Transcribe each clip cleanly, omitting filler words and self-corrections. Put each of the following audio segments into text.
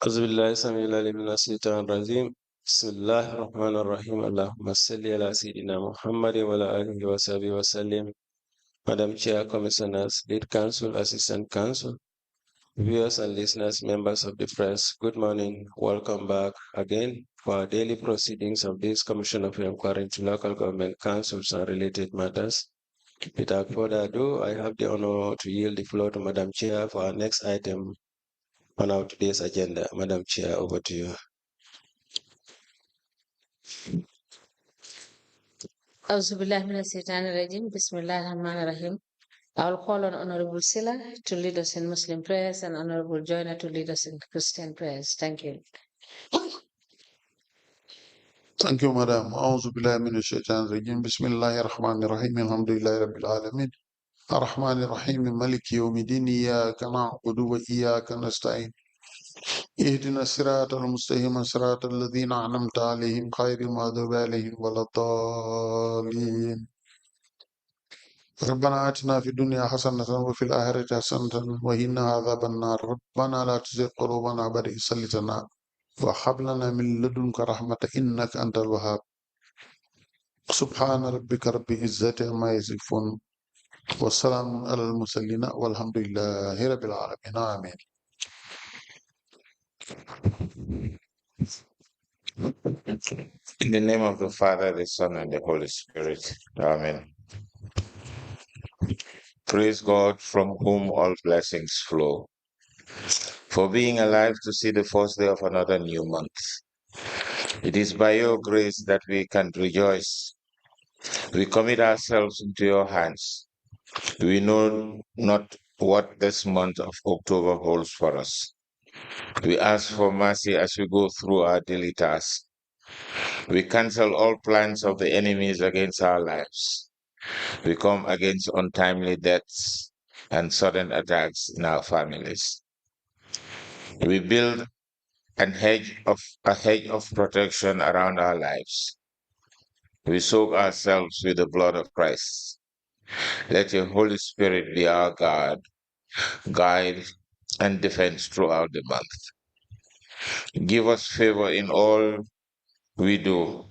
أعوذ بالله السميع العليم من الشيطان الرجيم بسم الله الرحمن الرحيم اللهم صل على سيدنا محمد وعلى آله وصحبه وسلم. Madam Chair, Commissioners, Lead Counsel, Assistant Counsel, viewers and listeners, members of the press, good morning. Welcome back again for our daily proceedings of this Commission of Inquiry into Local Government Councils and related matters. Without further ado, I have the honor to yield the floor to Madam Chair for our next item on our today's agenda. Madam Chair, over to you. Bismillahirrahmanirrahim. I will call on Honorable Silla to lead us in Muslim prayers and Honorable Joyner to lead us in Christian prayers. Thank you. Thank you, Madam. أعوذ بالله من الشيطان الرجيم. بسم الله الرحمن الرحيم. الحمد لله رب العالمين. الرحمن الرحيم مالك يوم الدين. إياك نعبد وإياك نستعين. اهدنا الصراط المستقيم صراط الذين أنعمت عليهم غير المغضوب عليهم ولا الضالين. ربنا آتنا في الدنيا حسنة وفي الآخرة حسنة وقنا عذاب النار. ربنا لا تزغ قلوبنا بعد إذ هديتنا وهب لنا من لدنك رحمة إنك أنت الوهاب. سبحان ربك رب العزة عما يصفون والسلام على المرسلين والحمد لله رب العالمين. آمين. In the name of the Father, the Son, and the Holy Spirit. Amen. Praise God, from whom all blessings flow, for being alive to see the first day of another new month. It is by your grace that we can rejoice. We commit ourselves into your hands. We know not what this month of October holds for us. We ask for mercy as we go through our daily tasks. We cancel all plans of the enemies against our lives. We come against untimely deaths and sudden attacks in our families. We build a hedge of protection around our lives. We soak ourselves with the blood of Christ. Let your Holy Spirit be our guide, and defense throughout the month. Give us favor in all we do.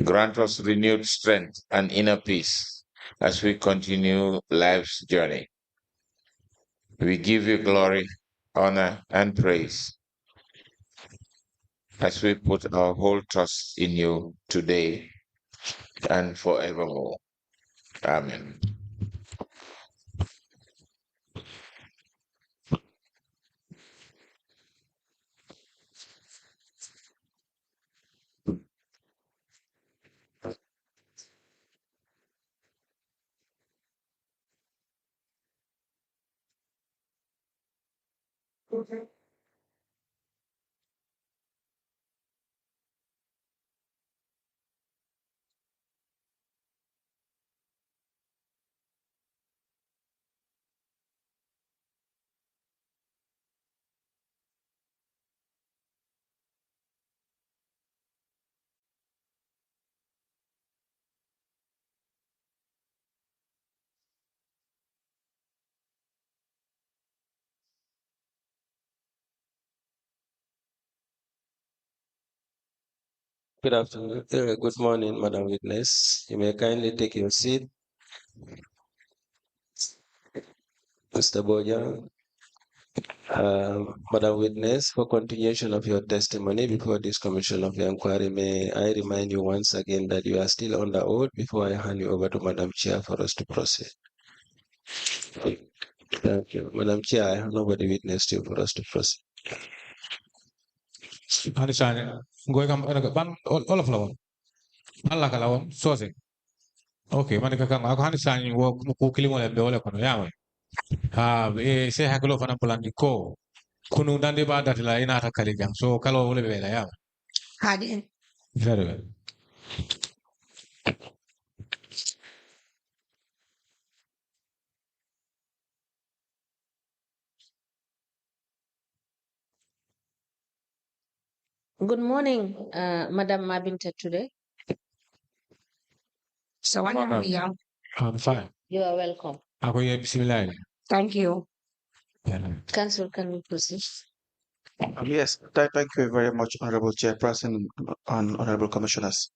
Grant us renewed strength and inner peace as we continue life's journey. We give you glory, honor, and praise as we put our whole trust in you today and forevermore. Amen. Good afternoon. Good morning, Madam Witness. You may kindly take your seat. Mr. Bojan, Madam Witness, for continuation of your testimony before this Commission of Inquiry, may I remind you once again that you are still under oath before I hand you over to Madam Chair for us to proceed. Thank you. Madam Chair, I hand over the witness to you for us to proceed. All of them. Allah kalawon sose. Okay, man kakang ako hani sa inyo kukili mo lebe ole kono yawe. Se hakilo fana pulandi ko kunu dandi ba datila ina ta kalijang so kalo ole be la yawe. Hadi. Very well. Good morning, Madam MABINTOU today. So what are we on? I'm fine. You are welcome. Ako ye bismillah. Thank you. Council, can we proceed? Yes, thank you very much, Honorable Chairperson and Honorable Commissioners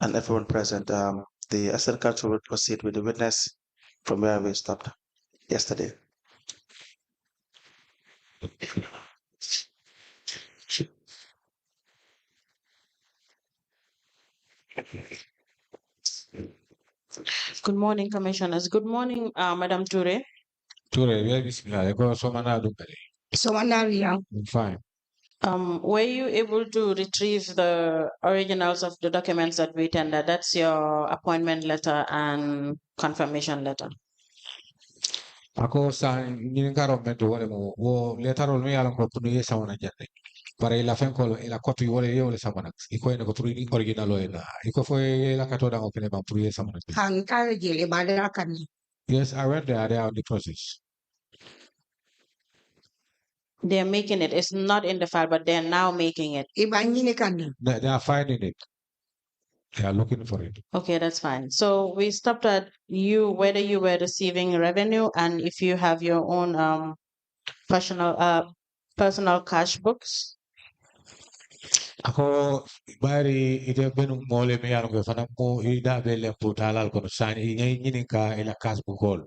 and everyone present. The Assembly Council will proceed with the witness from where we stopped yesterday. Good morning, Commissioners. Good morning, Madam Touré. Touré, yeah, bismillah. Go Somana Fine. Were you able to retrieve the originals of the documents that we tendered? That's your appointment letter and confirmation letter. Ako sa ñinin karo mento wala mo wo letarol mi yalan ko punu ye samana jande para ila fen ko ila kotu wala ye wala samana iko ene ko turu ni original ila iko fo la kato da ko pele ba puru ye samana Hankara jele badala kani. yes I went there they are in the process They're making it. It's not in the file, but they're now making it. Ibanyine kani. they are finding it they are looking for it Okay, that's fine. So we stopped at you whether you were receiving revenue and if you have your own personal cash books. ako bari ite benu mole mi yalan ko fana mo ida be le putalal ko sani ñinin ka ila kasbu gol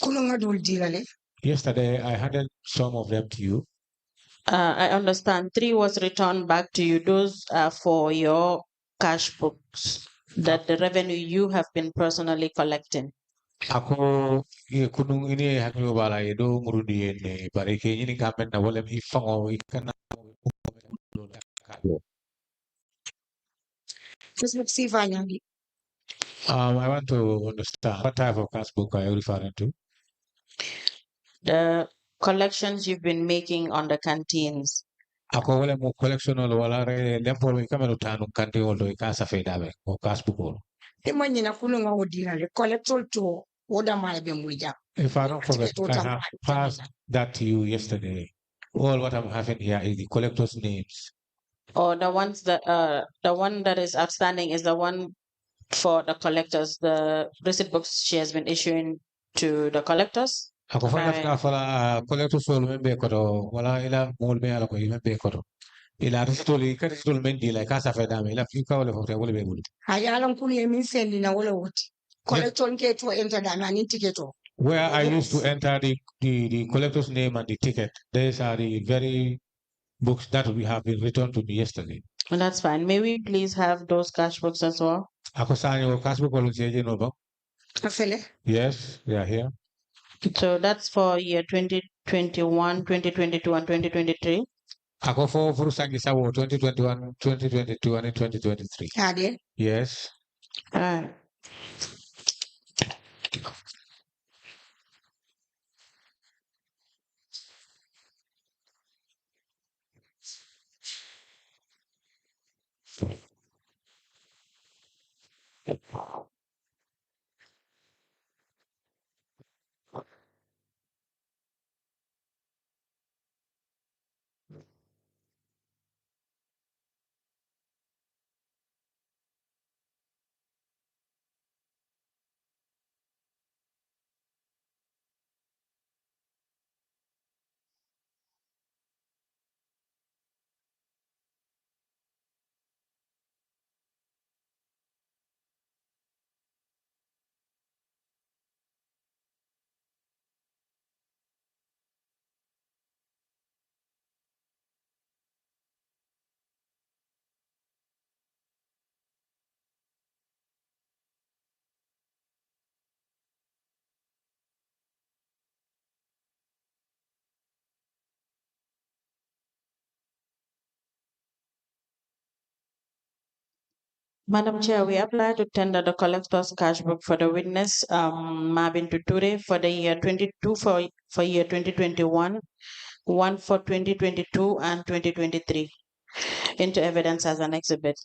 Kulunga dul dilale. yesterday I handed some of them to you I understand 3 was returned back to you. Those are for your cash books that the revenue you have been personally collecting. ako ye kunung ini hakmi bala ye do murundi ne bare ke nyini kamen na wala mi fango ikana Just see fanyagi. I want to understand what type of passbook are you referring to? The collections you've been making on the canteens. Ako wala mo collection wala re lempol mi kamero tanu kanti wala ikasa feda be o passbook wala. Imanyina kulunga odilale. Collector to oda mala bemwija. If I don't forget, I have passed that to you yesterday. All what I'm having here is the collectors' names. Or the one that is outstanding is the one for the collectors. The receipt books she has been issuing to the collectors. Ako fana fana fala collectors wala membe koto wala ila mol me ala ko membe koto. Ila ristoli ka ristol men di la casa fe dame ila fi ka wala fote wala be bulu Hayalan kuli emin sendi na wala woti. Collector nke to enter dame ani tiketo. where I used to enter the collector's name and the ticket. These are the very books that we have been returned to me yesterday. Well, that's fine. May we please have those cash books as well? Ako saan yung cash book walang siya no ba? Afele. Yes, they are here. So that's for year 2021, 2022, and 2023. Ako for Furusangi Sawo 2021, 2022, and 2023. Ade. Yes. All right. Madam Chair, we apply to tender the collector's cash book for the witness, MABINTOU TOURAY for the year 22 for year 2021, one for 2022 and 2023 into evidence as an exhibit.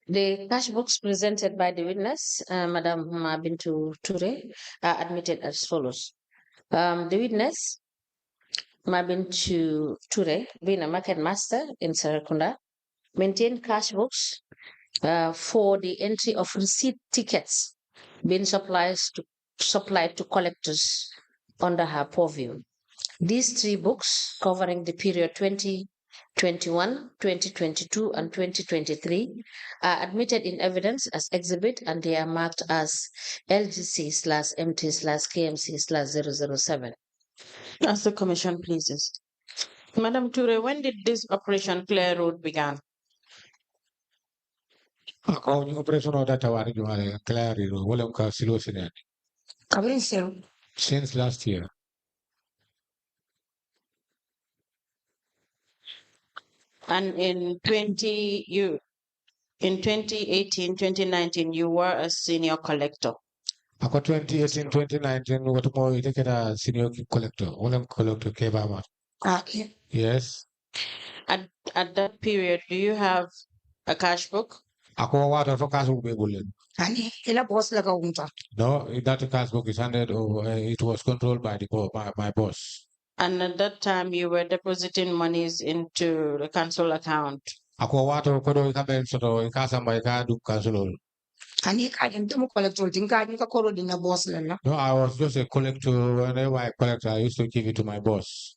The cash books presented by the witness, Madam MABINTOU TOURAY, are admitted as follows. The witness, MABINTOU TOURAY, being a market master in Serekunda, maintained cash books for the entry of receipt tickets being supplied to collectors under her purview. These 3 books, covering the period 2021, 2022, and 2023, are admitted in evidence as exhibit, and they are marked as LGC/MT/KMC/007. As the commission pleases. Madam Toure, when did this Operation Clear Road began? Operation since last year. And in 2018, 2019, you were a senior collector. Ako 2018, 2019, what more you take a senior collector? All collector Kebama. Okay. Yes. At that period, do you have a cash book? Ako water for cash book be bullion. Ani, ila boss laga unta. No, that cash book is handed over. It was controlled by my boss. And at that time, you were depositing monies into the council account. Ako water kodo ikabe soto ikasamba ikadu council. Ani kajem tumu collector tinka ni ka koro dina boss lana. No, I was just a collector. Whenever I collect, I used to give it to my boss.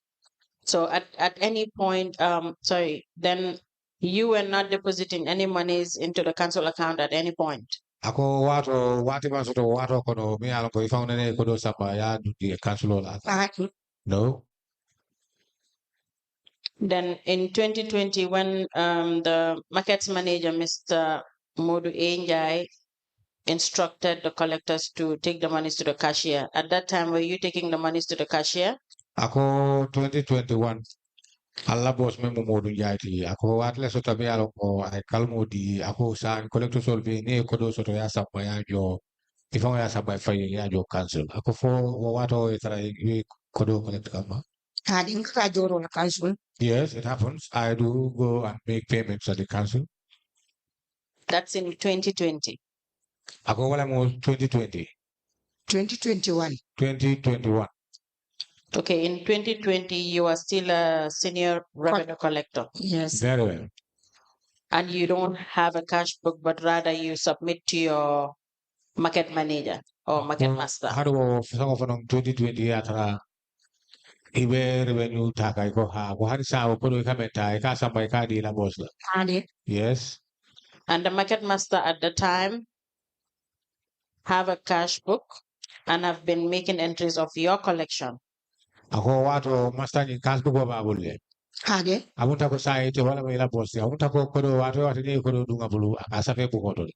So at any point, then you were not depositing any monies into the council account at any point. Ako wati masoto wato kono mi alongo ifaunene kodo samba ya the council. No. Then in 2020, when the markets manager, Mr. Modou NJIE, instructed the collectors to take the monies to the cashier, at that time, were you taking the monies to the cashier? Ako 2021. Allah boss me Modou NJIE. Ako atle soto mi alongo ay kalmo di ako sa collector solve ne kodo soto ya samba ya jo ifang ya samba faye ya jo council. Ako fo wato itara kodo collect kama. Yes, it happens. I do go and make payments at the council. That's in 2020. Ako wala mo 2020. 2021. 2021. Okay, in 2020, you are still a senior revenue collector. Yes. Very well. And you don't have a cash book, but rather you submit to your market manager or market master. How do some of them 2020 atara ibe revenue taka iko ha ko hari sa ko do kameta ka samba ka di la boss la. Yes. And the market master at the time have a cash book and have been making entries of your collection. Ako wato master ni cash book ba bulle. Amunta ko sa ite wala may la boss ya. Amunta ko do wato ni ko do dunga bulu asa fe ko to.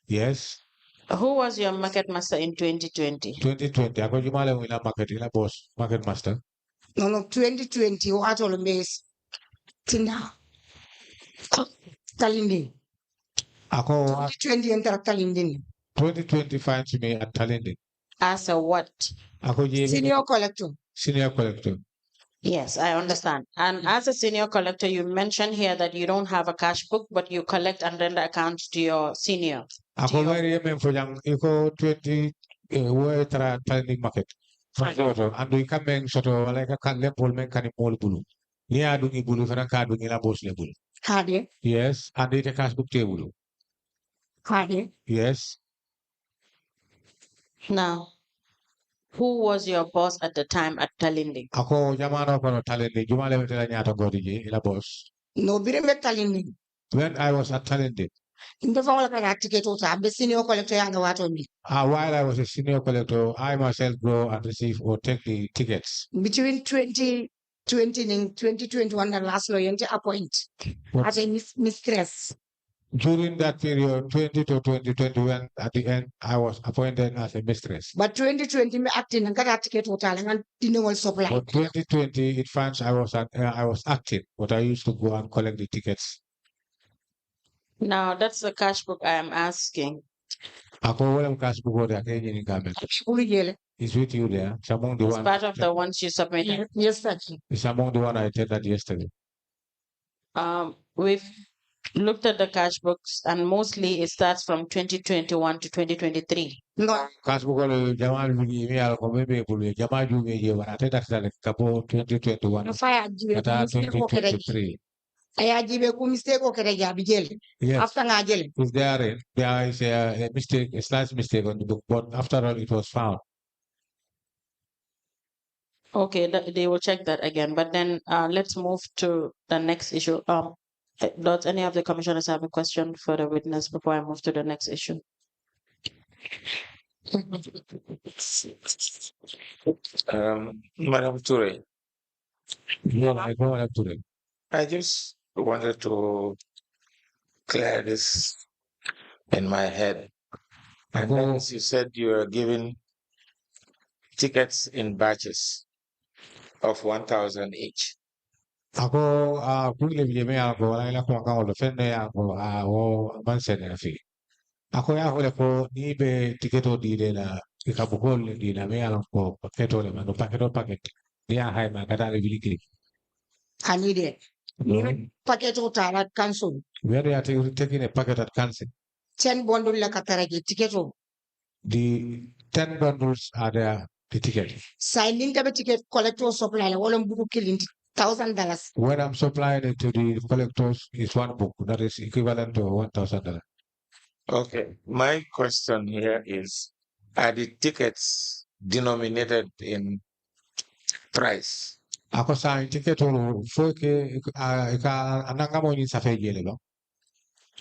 Yes. Who was your market master in 2020? 2020. Ako jumale mo ila market boss, market master. No, 2020 wato lo mes. Tina. Talinding. Ako 2020 enter Talinding. 2020 finds me at Talinding. As a what? Ako senior collector. Senior collector. Yes, I understand. And as a senior collector, you mentioned here that you don't have a cash book, but you collect and render accounts to your senior. Ako very for young eco 20 we tra Talinding market. And we come in sort of like a can level men can mol bulu. Nia dungi bulu for a card dungi la boss level. Yes, and it a cash book table. Yes. Now, who was your boss at the time at Talinding? Ako jamano kono Talinding. Jumale metela nyata godiji ila boss. No, bire met Talinding. When I was at Talinding. While I was a senior collector, I myself go and receive or take the tickets. Between 2020 and 2021, the last lawyer appoint as a mistress. During that period, 20 to 2021, at the end, I was appointed as a mistress. But 2020, me acting and got a ticket hotel and didn't want supply. But 2020, it finds I was active, but I used to go and collect the tickets. Now, that's the cash book I am asking. It's with you there. It's among the one. Part of the ones you submitted. Yes, thank you. It's among the one I did that yesterday. looked at the cash books, and mostly it starts from 2021 to 2023. No, Cash book all Jamal Mini Mial Comebe Jamal Jume Wanate that's like couple 2021 no fire jibe ko mistake ko kede. 2023. Aya jibe ko mistake ko kede ya bijele. Yes. After nga jele. If there is a mistake, a slight mistake on the book, but after all it was found. Okay, they will check that again. But then let's move to the next issue. Does any of the commissioners have a question for the witness before I move to the next issue? Madam Touré, Yeah, I go up to them. I just wanted to clear this in my head. And then you said you were giving tickets in batches of 1,000 each. Ako kung me ako wala ila ko ang defende ako o mansen na fi. Ako ya hole ko ni be tiketo di de na ikabukol di na me alam ko paketo le mano paket. Dia hai ma kata le biliki. Anide. Packet o tara cancel. Where they are taking a packet at cancel. 10 bundle la katarage ticket o. The 10 bundles are there, the ticket. Signing the ticket collector supply la wala buku killing $1,000. When I'm supplying it to the collectors, it's one book that is equivalent to $1,000. Okay, my question here is, are the tickets denominated in price? Ako sa ticket o foi ke ananga mo ni sa fejele no.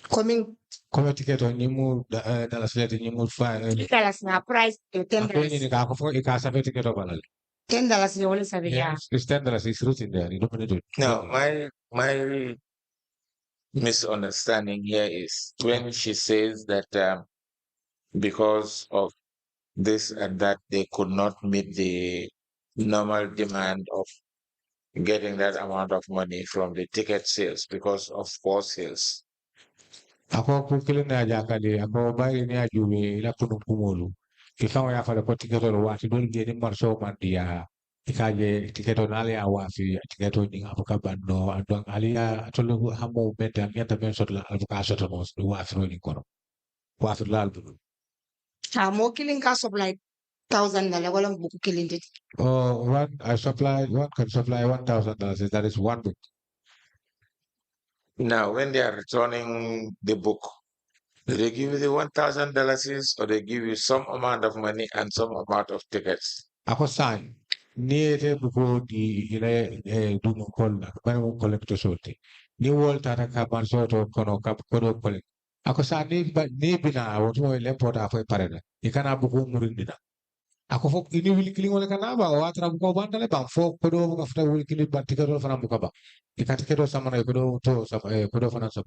Coming Come ticket o nimu dala slete nimu fa. $10 na price $10. Ni ka ako foi ka sa ticket o balal. $10 you only say yeah. It's $10. It's written there. You don't need it. Now, my misunderstanding here is when she says that because of this and that, they could not meet the normal demand of getting that amount of money from the ticket sales because of poor sales. Ako kukile na jakali ako bayri ni ajuwe ila kunu kumulu. Ikaw ya fala ko tiketo lo wati dol geni marso mandia. Ikaje tiketo nale awafi tiketo ni abuka bando andong alia atolo hamo beta miata benso la abuka soto mos wafi ro ni kono. Wafi la albu. Mo killing ka supply $1,000 wala buku killing it. Oh, one can supply $1,000. That is one book. Now, when they are returning the book, do they give you the $1,000 or they give you some amount of money and some amount of tickets? Ako sign. Niete buku di ile dumo kolla. Bana mo collector sote. Ni wolta ta kabar soto kono kodo collect. Ako sa ni bina wotu mo ile pota foi parena. Ikana buku murindina. Ako fok ini wili kiling wala kana ba o atra buku bandale ba fok kodo buka fta wili kiling ba tiketo fana buka ba. Ikatiketo sama na kodo to sama kodo fana sama.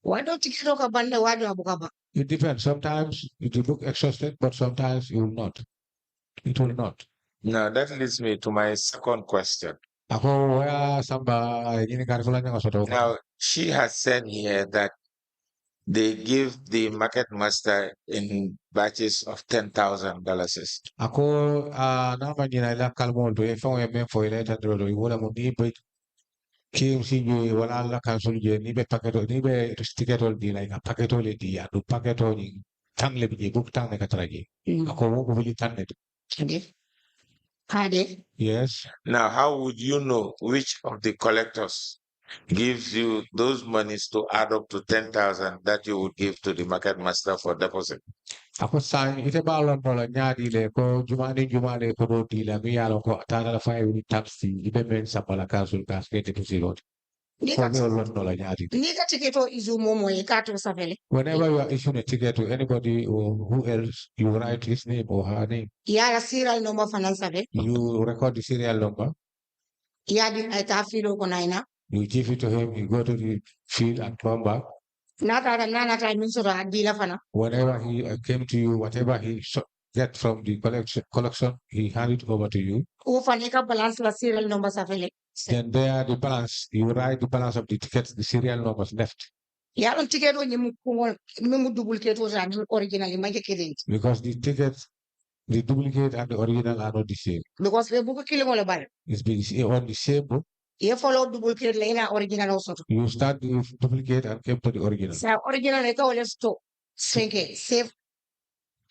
Why don't you get a banda why do abukaba? It depends. Sometimes it will look exhausted, but sometimes it will not. It will not. Now, that leads me to my second question. Now, she has said here that they give the market master in batches of $10,000. Ako naman yun ay kalmo do e fong em fo ile tan do wala mo ni be kim si ju wala la kansul je ni be paketo ni be sticketol di like paketo le di adu paketo ni tang le bi buk tang ne katraji ako mo ko bi tan ne yes. Now, how would you know which of the collectors gives you those monies to add up to 10,000 that you would give to the market master for deposit? Ako sign ite balon bola nyadi le ko jumani ko do di la mi yalo ko tana la fay ni taxi ibe men sapala kansul kaskete to zero. Whenever you are issuing a ticket to anybody or who else, you write his name or her name. Yeah, serial number finance. You record the serial number. Yeah, the you give it to him, you go to the field and come back. Whenever he came to you, whatever he get from the collection, he hand it over to you. Serial numbers. Then there the balance, you write the balance of the tickets, the serial numbers left. Because the tickets, the duplicate and the original are not the same. Because we book killing all about it. It's on the same book. You follow duplicate lane original also. You start the duplicate and keep to the original. So original is always to save.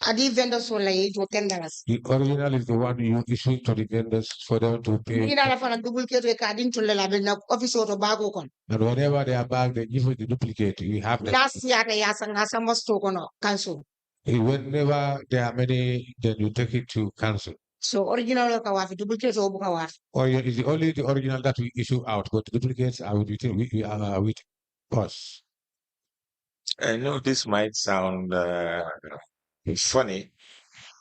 Adi vendors will like $10. The original is the one you issue to the vendors for them to pay. You know, for a duplicate recording to the lab office or tobacco con. And whenever they are back, they give you the duplicate. You have them. Last year, I asked some stock cancel. Whenever there are many, then you take it to cancel. So original duplicate Or is only the original that we issue out, but the duplicates are with us. I know this might sound funny,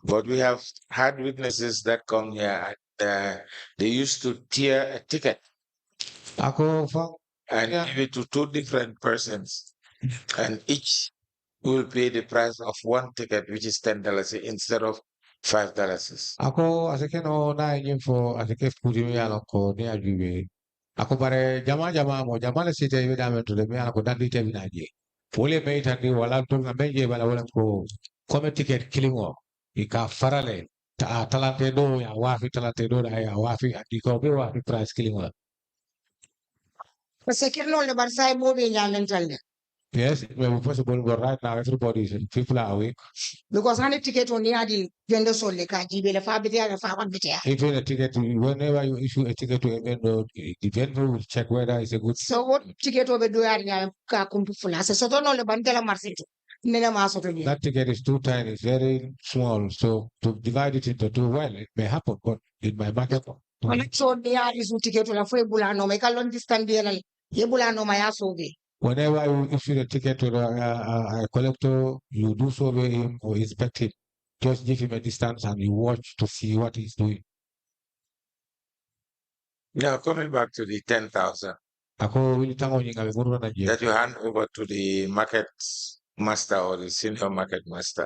but we have had witnesses that come here and they used to tear a ticket and give it to two different persons, and each will pay the price of one ticket, which is $10 instead of $5. Ako asake no na yin for asake fudi me alako ni ajuwe. Ako bare jama mo jama le site ibe da meto le me alako dandi te binaje. Wole me itandi wala to na menje bala wala ko come ticket killing o. Ika farale talante do ya wafi talante do da ya wafi andiko be wafi price killing o. Second no le barsai bo be mental. Yes, it may be possible, but right now people are awake. Because any ticket on the vendor sold like a GBL Even a ticket, whenever you issue a ticket to a vendor, the vendor will check whether it's a good. So what ticket over do I so don't know the Bandela Marcito. That ticket is too tiny, it's very small. So to divide it into two, well, it may happen, but in my market. So there is a ticket on a free bulano, make a long distance deal. Yebulano my asobe. Whenever you issue the ticket to a collector, you do survey him or inspect him. Just give him a distance and you watch to see what he's doing. Now, coming back to the 10,000 that you hand over to the market master or the senior market master,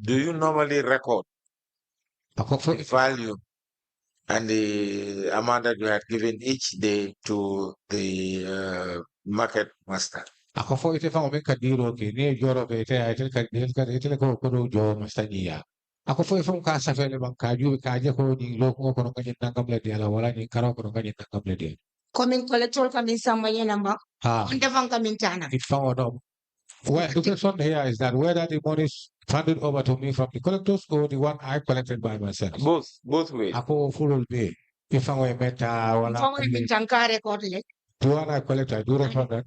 do you normally record the value and the amount that you had given each day to the market master? Ako fo ite fango menka diro ke ne joro ke ite ite ko jo master niya. Ako fo ifong kasa fele bang kaju kaje ko ni loko ko no kanyin nangam le dia la wala ni karo ko no kanyin nangam le dia. Coming collector coming somewhere number. On the van coming tana. It found out. Well, the question here is that whether the money is funded over to me from the collectors or the one I collected by myself. Both ways. Ako full be. If I'm a meta wala. The one I collect, I do record that.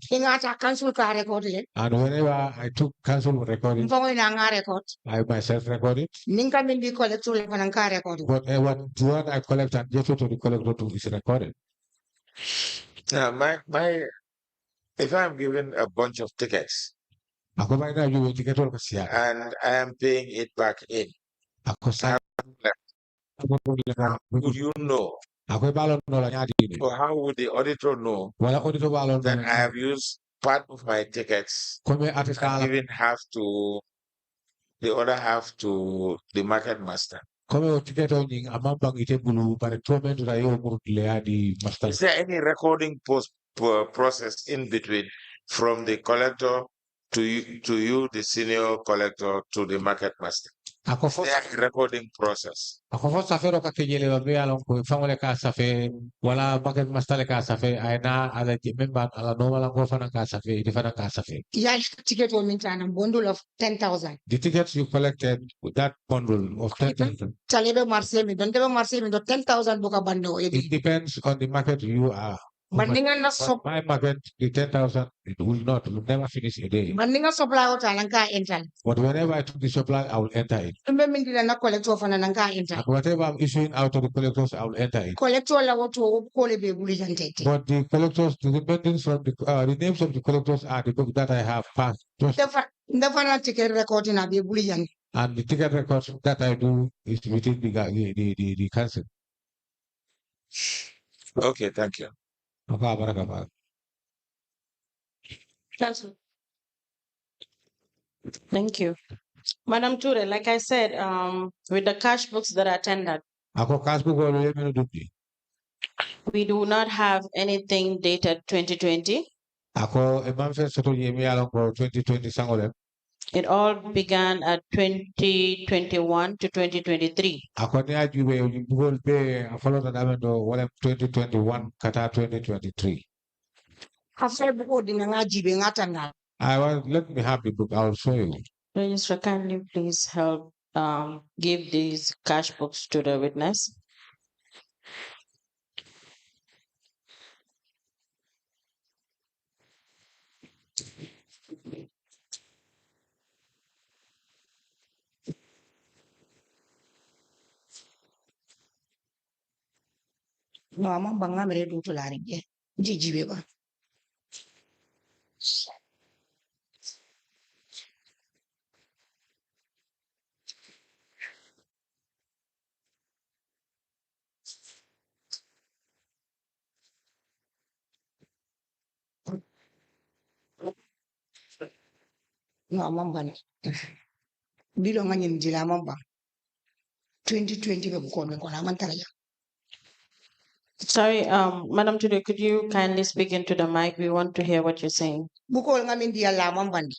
And whenever I took council recording, I myself record it. But what the one I collect and give it to the collector to is recorded. Now, if I'm given a bunch of tickets and I am paying it back in, would you know? Or how would the auditor know that I have used part of my tickets and given half to the other half to the market master? Is there any recording process in between from the collector to you, the senior collector, to the market master? Is there a recording process? Ako fo safero ka kejele ba be alon ko fangole ka safe wala market master ka safe ay na ala member ala no wala ko fana ka safe di fana ka safe. Yeah, ticket will mean a bundle of 10,000. The tickets you collected with that bundle of 10,000. Chalebe Marcel, don't ever Marcel, 10,000 book a bundle. It depends on the market you are. But my market, the 10,000, it will never finish a day. But whenever I took the supply, I will enter it. And whatever I'm issuing out to the collectors, I will enter it. But the collectors, depending from the names of the collectors are the book that I have passed. Ticket recording and the ticket records that I do is within the council. Okay, thank you. Thank you. Madam Touré, like I said, with the cash books that are tendered, we do not have anything dated 2020. It all began at 2021 to 2023. Akoni ajube bugol be follow the damendo wala 2021 kata 2023. Let me have the book. I'll show you. Registrar, kindly please help give these cash books to the witness. No, I'm banga mere do to lari ye. Jijibe ba. No, I'm banga. Bilo ngani njila mamba. 2020 be buko me kona mantara ya. Sorry, Madam Tude, could you kindly speak into the mic? We want to hear what you're saying. Buko ngami ndiya la mamba ni.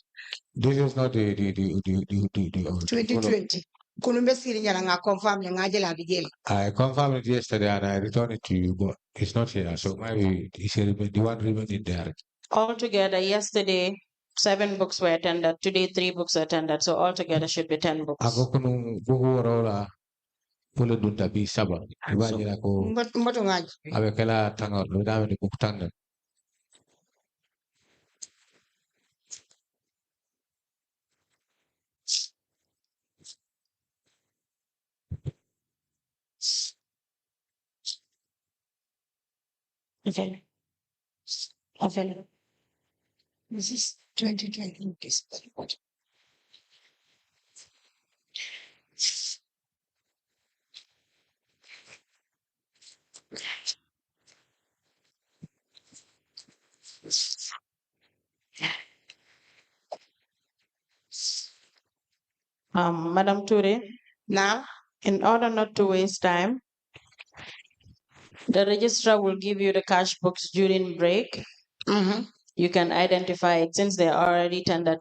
This is not the 2020. Kunumbe siri nyala nga confirm nga jela bigel. I confirmed it yesterday and I returned it to you, but it's not here. So maybe it's the one remaining there. Altogether, yesterday, 7 books were attended. Today, 3 books were attended. So altogether should be 10 books. Ako kung buhurola pula dunta bi saba. Ibaji ako Mbato ngaji. abe kala tangar lo dami ni buktanga. Okay. Available. This is 2020. Madam Ture, Now, in order not to waste time, the registrar will give you the cash books during break. You can identify it since they are already tendered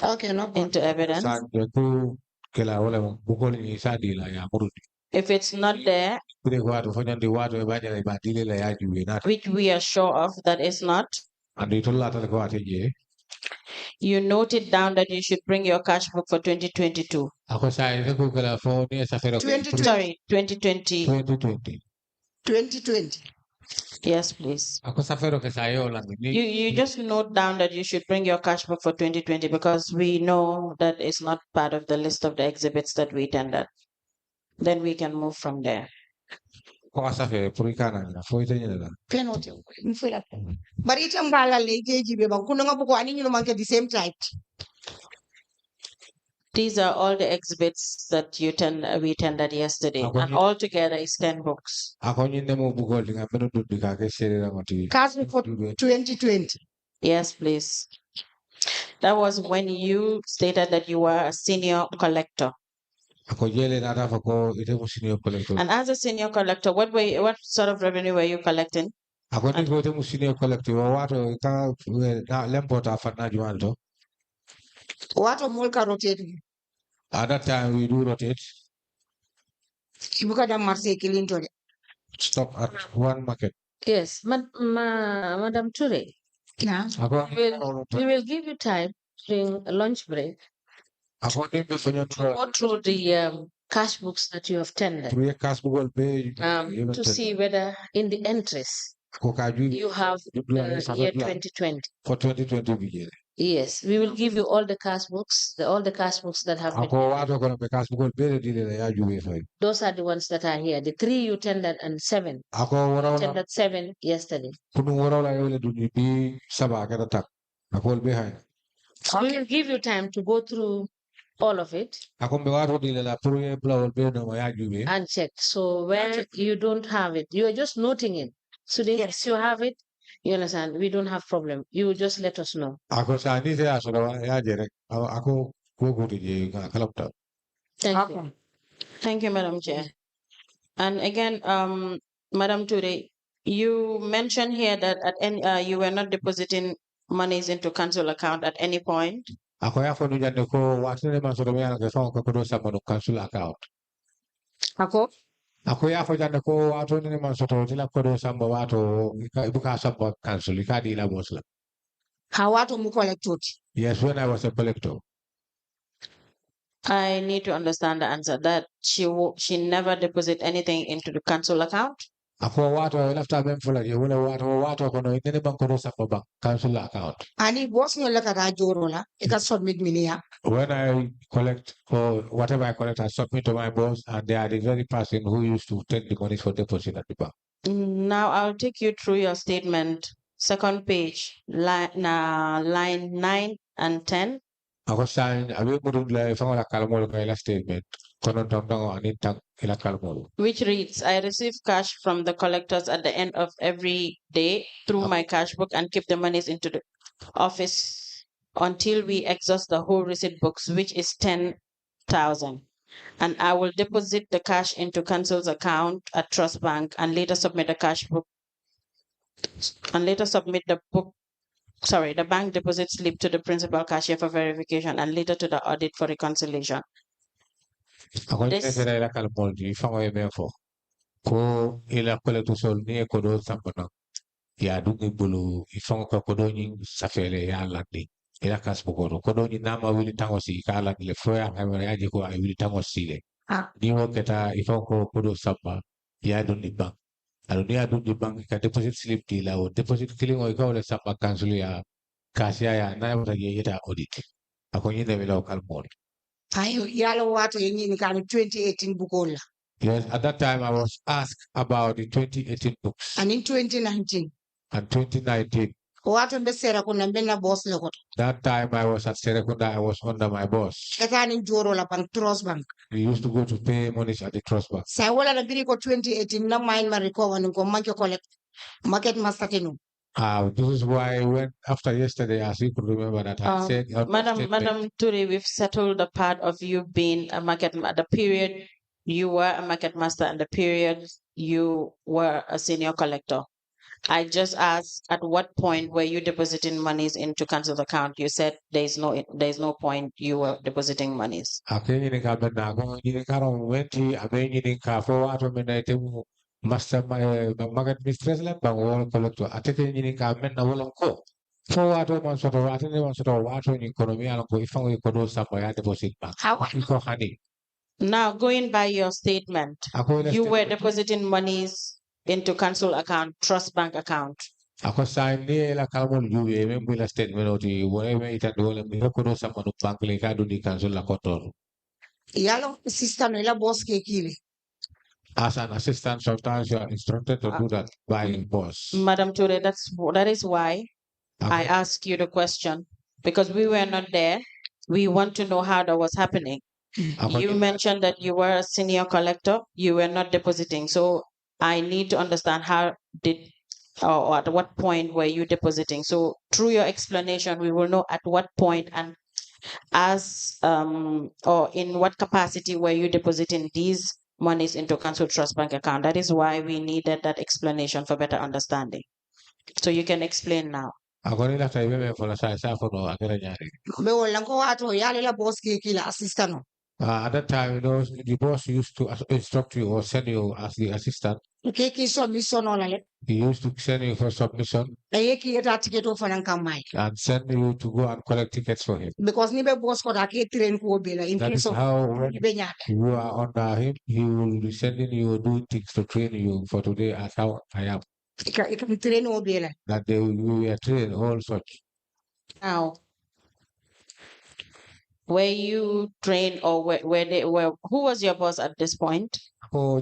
okay, no problem. into evidence. If it's not there, which we are sure of that is not, you note it down that you should bring your cash book for 2022. Sorry, 2020. 2020. Yes, please. You just note down that you should bring your cash book for 2020 because we know that it's not part of the list of the exhibits that we tendered. Then we can move from there. But it's the same type. These are all the exhibits that we tendered yesterday, and all together is 10 books. Cash for 2020. Yes, please. That was when you stated that you were a senior collector. And as a senior collector, what sort of revenue were you collecting? At that time we do rotate. Stop at one market. Yes, Madam Ture. Yeah. We will give you time during a lunch break to go through the cash books that you have tendered to see whether in the entries you have year 2020. For 2020. Yes, we will give you all the cash books, all the cash books that have been. Those are the ones that are here. The 3 you tendered and 7. You tendered 7 yesterday. Okay. We will give you time to go through all of it and check. So where you don't have it, you are just noting it. So yes, you have it. You understand? We don't have problem. You will just let us know. Thank you. Thank you, Madam Chair. And again, Madam Ture, you mentioned here that you were not depositing monies into council account at any point. Ako ya fo nujande ko watene man soto yana ke fon ko do sabano cancel account. Ako? Ako ya fo jande ko wato ne man soto tila ko do samba wato ibuka samba cancel ikadi la bosla. Hawato mu collect it. Yes, when I was a collector. I need to understand the answer that she never deposit anything into the council account. Ako wato lafta men fula je wala wato kono ne banko do samba bank cancel account. Ani boss nyo laka joro la, ika submit minia. When I collect or whatever I collect, I submit to my boss, and they are the very person who used to take the money for deposit at the bank. Now I'll take you through your statement. Second page, line 9 and 10. Ako sign, abi mudun la ifang la kalmol ka ila statement. Kono tong anintang ila kalmol. Which reads, I receive cash from the collectors at the end of every day through my cash book and keep the monies into the office until we exhaust the whole receipt books, which is 10,000. And I will deposit the cash into council's account at Trust Bank and later submit the cash book and later submit the bank deposit slip to the principal cashier for verification and later to the audit for reconciliation. Ako ila ila kalmol di ifang ay mefo. Ko ila kolekto sol ni ko do sampana. Ya dungi bulu ifang ko do nying safele ya landi. Ila kas bukoro. Ko do nying nama wili tangosi ka landi le foya kamera ya jiko ay wili tangosi le. Ni wo keta ifang ko do samba ya dundi bank. Alunia dundi bank ka deposit slip di la o deposit killing o ikaw le samba cancel ya kasya ya na wata yeta audit. Ako nyine wila kalmol. Ayo, yalo wato yenye ni kani 2018 bukola. Yes, at that time I was asked about the 2018 books. And in 2019. And 2019. Wato mbe Serakunda mbe na boss lekoto. That time I was at Serakunda, I was under my boss. Ekani joro la bank Trust Bank. We used to go to pay money at the Trust Bank. Sa wala na biri ko 2018 na mind ma recover nko manke collect market master tenu. This is why when after yesterday, as you could remember that I said, Madam Touré, we've settled the part of you being a the period you were a market master and the period you were a senior collector. I just asked at what point were you depositing monies into council's account? You said there's no point you were depositing monies. Master magat mistress la bang wol kolekto ateke nyini ka men na wolon ko fo wato man soto atene man soto wato ni economy ala ko ifango ko do samba ya deposit bank ko hani. Now going by your statement, you were depositing monies into council account, Trust Bank account. Ako sign ni la kalmol juwe men bu la statement oti wona me ita do le mi ko do samba no bank le ka do di council la kotor. Yalo system la boss ke kile. As an assistant, sometimes you are instructed to do that by your boss. Madam Touré, that is why I asked you the question, because we were not there. We want to know how that was happening. You mentioned that you were a senior collector, you were not depositing. So I need to understand how or at what point were you depositing? So through your explanation, we will know at what point and or in what capacity were you depositing these monies into council trust bank account. That is why we needed that explanation for better understanding. So you can explain now. At that time, the boss used to instruct you or send you as the assistant. He used to send you for submission and send you to go and collect tickets for him. Because that is how when you are under him, he will be sending you, doing things to train you for today as how I am. That you are trained all such. Now, were you trained or who was your boss at this point? Oh,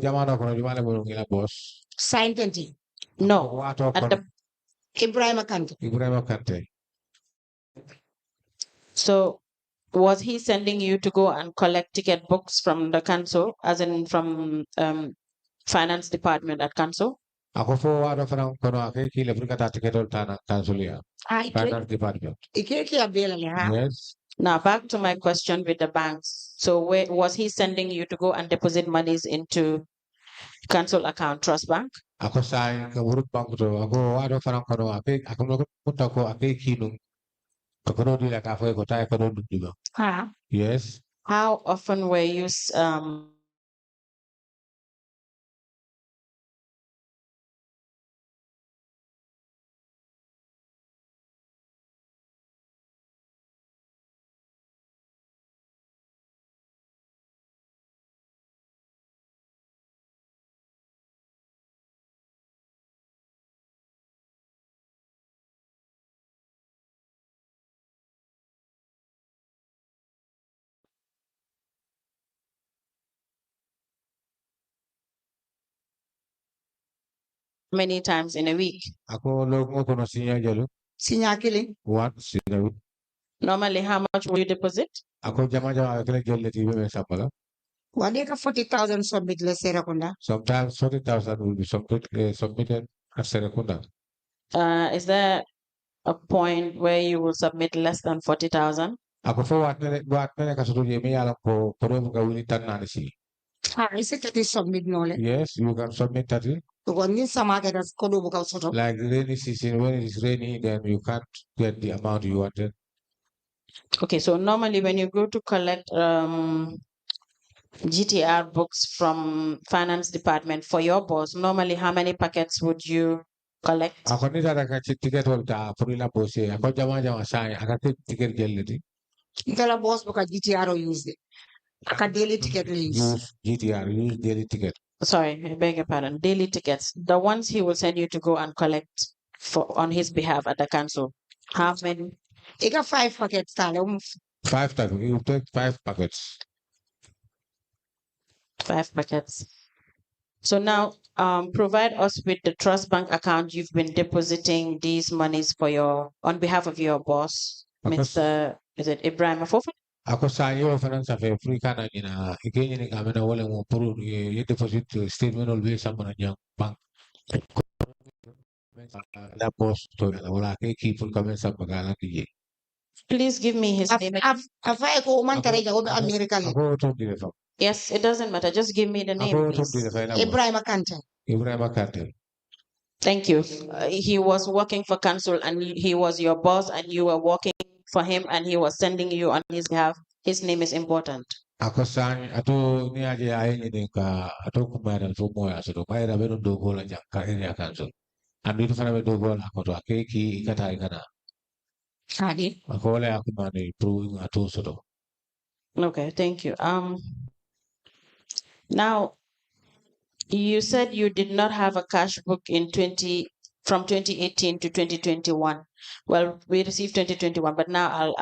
boss. Scientist. No, at the Ibrahim Kante. So was he sending you to go and collect ticket books from the council, as in from finance department at council? Finance department. Yes. Now back to my question with the banks. So where was he sending you to go and deposit monies into council account Trust Bank? Yes. How often were you many times in a week? Sinya killing. Once in a week. Normally, how much will you deposit? Wadeka 40,000 submit le Serakunda. Sometimes 40,000 will be submitted at Serakunda. Is there a point where you will submit less than 40,000? Is it that is submit nole? Yes, you can submit 30. Because in some market has kodo buka soto. Like rainy season, when it is rainy, then you can't get the amount you wanted. Okay, so normally when you go to collect GTR books from finance department for your boss, normally how many packets would you collect? Ikala boss buka GTR use it. Aka daily ticket le use. Use GTR, use daily ticket. Sorry, I beg your pardon. Daily tickets, the ones he will send you to go and collect on his behalf at the council. How many? You got 5 packets, tale. 5 packets. You take 5 packets. 5 packets. So now, provide us with the trust bank account you've been depositing these monies for on behalf of your boss, Mr. Is it Ibrahim Afofa? Ako sa iyo finance of Africa na ina ikenye ni kami na wala mo puro ye deposit statement always sa mga niyang bank. Na boss to na wala kay keep kami sa pagalan niya. Please give me his name. Afai ko man tare jago America le. Ako to di na. Yes, it doesn't matter. Just give me the name, please. Ibrahim Akante. Ibrahim Akante. Thank you. He was working for council and he was your boss and you were working for him and he was sending you on his behalf. His name is important. Ako sang ato ni aja ay ni ka ato kumaran so mo aso do kaya rabe no dogo la ka area council. Ando ito fana be dogo la ko to akeki ikata ikana. Hadi. Ako wala ako mani proving ato so do. Okay, thank you. Now you said you did not have a cash book from 2018 to 2021. Well, we received 2021, but now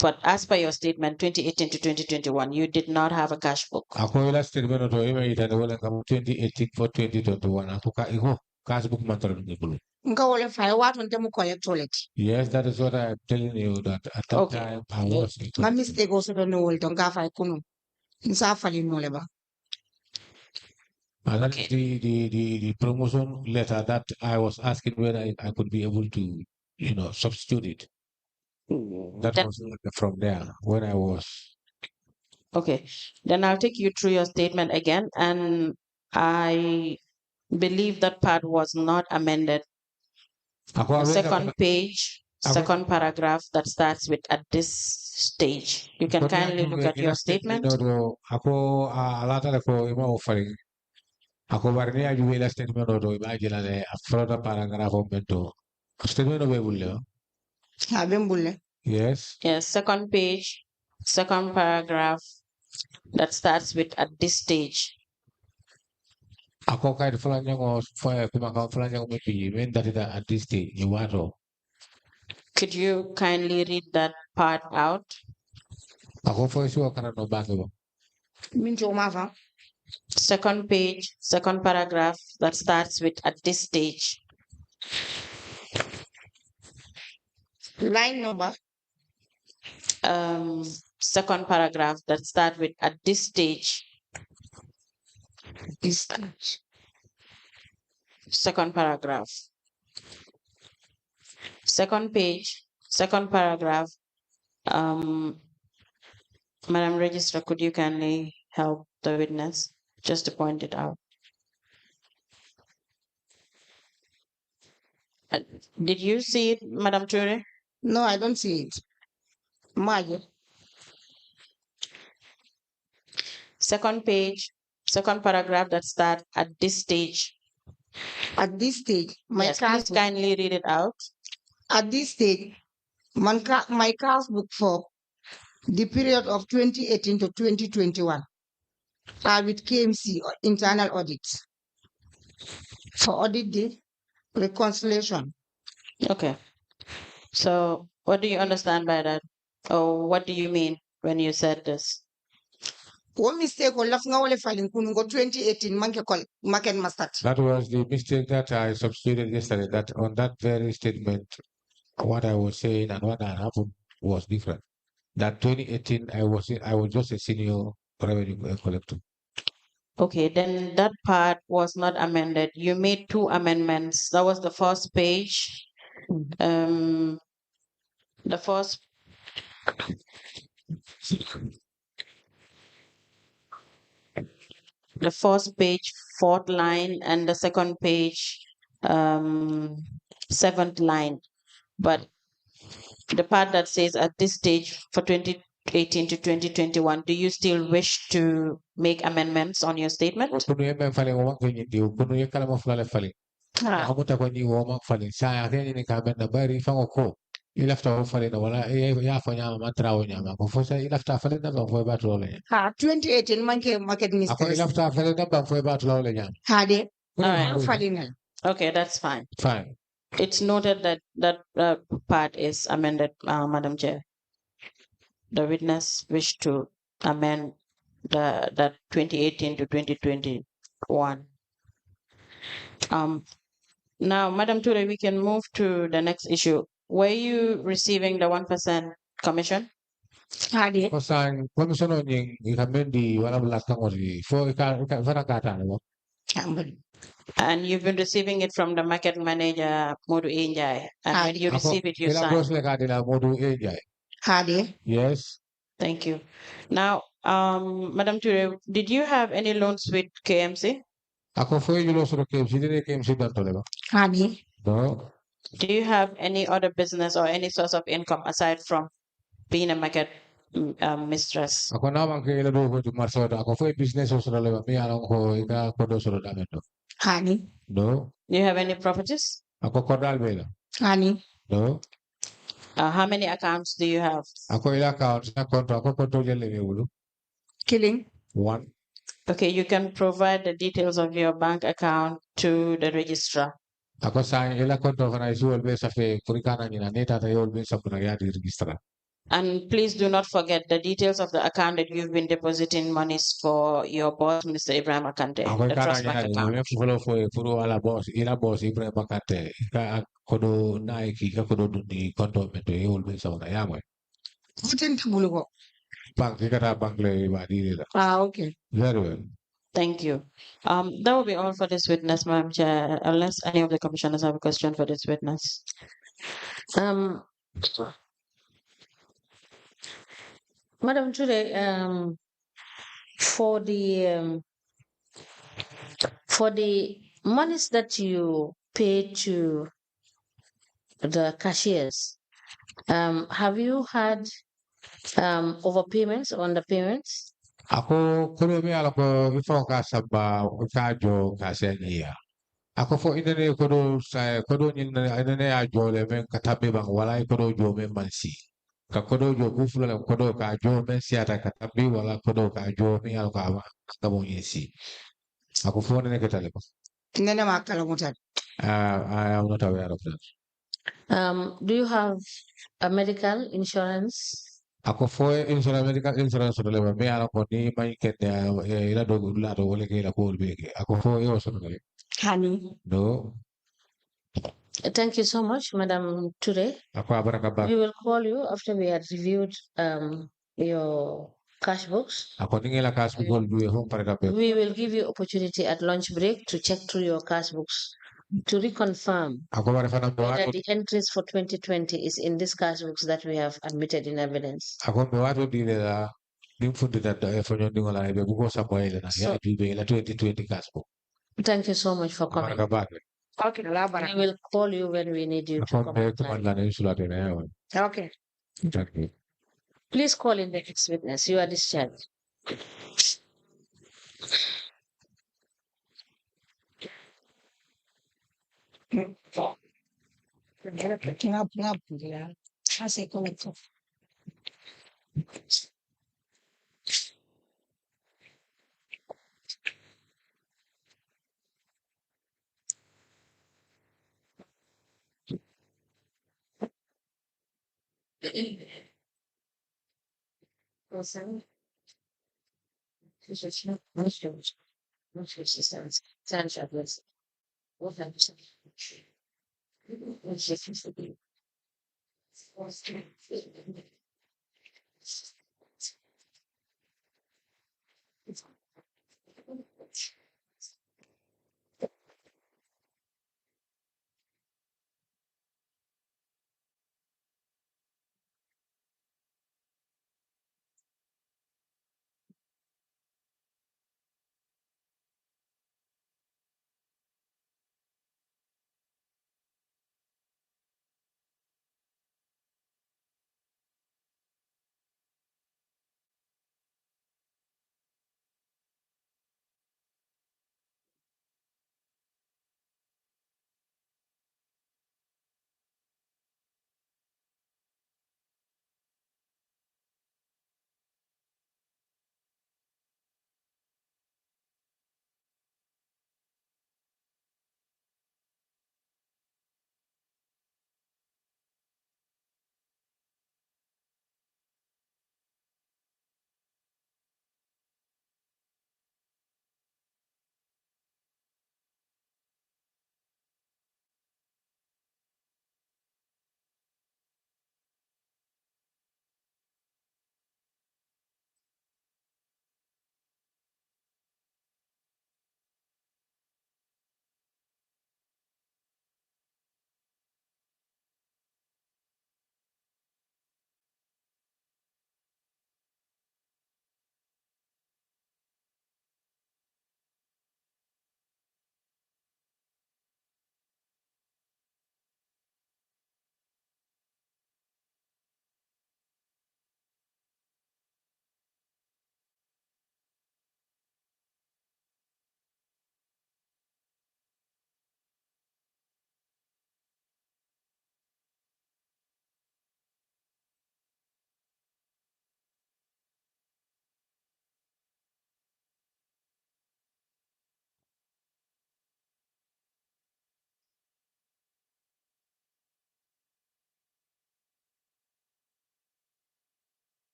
but as per your statement, 2018 to 2021, you did not have a cash book. Ako ila statement to ime ita wala kam 2018 for 2021. Ako ka iko cash book mantra ni bulu. Nka wale fire what when temu collect toilet. Yes, that is what I'm telling you that at that time I was. Nga mistake also don't know wale tonka fire kunu. Nsa fali nole ba. And that's the promotion letter that I was asking whether I could be able to, substitute it. That was from there when I was. Okay, then I'll take you through your statement again. And I believe that part was not amended. The second page, second paragraph that starts with at this stage. You can kindly look at your statement. Ako alata ko ima offering. Ako barni aju ila statement odo imagine le afroda paragraph mento. Statement obe bulle. Bulle. Yes. Yes, second page, second paragraph that starts with at this stage. Ako kahit fulanya ko kumakaw fulanya ko mean that at this stage you want to. Could you kindly read that part out? Ako for sure kana no bago. Minjo mava. Second page, second paragraph that starts with at this stage. Line number. Second paragraph that starts with at this stage. This stage. Second paragraph. Second page, second paragraph. Madam Registrar, could you kindly help the witness just to point it out? Did you see it, Madam Touré? No, I don't see it. Maya. Second page, second paragraph that starts at this stage. At this stage, my Yes, cash please kindly read it out. at this stage, my cash book for the period of 2018 to 2021 are with KMC internal audits for audit the reconciliation. Okay. So what do you understand by that? Or what do you mean when you said this? One mistake on left now filing kunu go 2018 market master. That was the mistake that I substituted yesterday. That on that very statement, what I was saying and what had happened was different. That 2018, I was just a senior revenue collector. Okay, then that part was not amended. You made two amendments. That was the first page. The first page, fourth line, and the second page, seventh line. But the part that says at this stage for 2018 to 2021, do you still wish to make amendments on your statement? Ilafta fale na wala ya fanya matrawo nyama ko fosa ilafta fale na bang foi batu le 2018 market ako mistress. ilafta fale na bang foi batu le nyama Hade. Alright. Okay, that's fine. Fine. It's noted that that part is amended, Madam Chair. The witness wish to amend that 2018 to 2021. Now, Madam Touré, we can move to the next issue. Were you receiving the 1% commission? Hade. Kosan commission on yung ikamendi wala belakang ori fo ika fana kata no. And you've been receiving it from the market manager, MODU NJIE. And when you receive it, you sign. Hade. Yes. Thank you. Now, Madam Touré, did you have any loans with KMC? Ako foi yung loso KMC, dili KMC danto leba. Hade. No. Do you have any other business or any source of income aside from being a market mistress? Ako na bang kailan do ko marsoda. Ako foi business oso leba. Mi alam ko ika kodo solo damendo. Hani. No. Do you have any properties? Ako kodal bela. Hani. No. How many accounts do you have? Ako ila accounts na konto ako konto jelle me wulu. Killing. One. Okay, you can provide the details of your bank account to the registrar. Ako sa ila konto kana isu olbe sa fe kurikana nina neta ta olbe sa kuna ya di registra. And please do not forget the details of the account that you've been depositing monies for your boss, Mr. Ibrahim Akante. Ako The trust bank account. me follow for furu ala boss ila boss Ibrahim Akante ka kodo naiki ka kodo dundi konto meto e olbe sa kuna ya mo. Hoten tabulugo. Bank kata bank le ba di la. Okay. Very well. Thank you. That will be all for this witness, Madam Chair, unless any of the commissioners have a question for this witness. Madam Touré, for the monies that you pay to the cashiers, have you had overpayments on the payments? Ako kuno mi ala ko ifo ka saba ka jo ka senia. Ako fo inene kodo sa kodo inene a jo le men katabe bang wala kodo jo men mansi. Ka kodo jo gufula le kodo ka jo men si ata katabe wala kodo ka jo mi ala ka ka mo yesi. Ako fo nene ketale ko. Nene makala mutat. I am not aware of that. Do you have a medical insurance? Ako fo insurance medical insurance le ba mi ala ko ni mai kete ila do la do wala ke la ko beke. Ako fo yo so le. Hani. No. Thank you so much, Madam Touré. We will call you after we had reviewed your cash books. We will give you opportunity at lunch break to check through your cash books to reconfirm that the entries for 2020 is in this cash books that we have admitted in evidence. Thank you so much for coming. Okay, We will call you when we need you to come. Okay. Exactly. Please call in the next witness. You are discharged.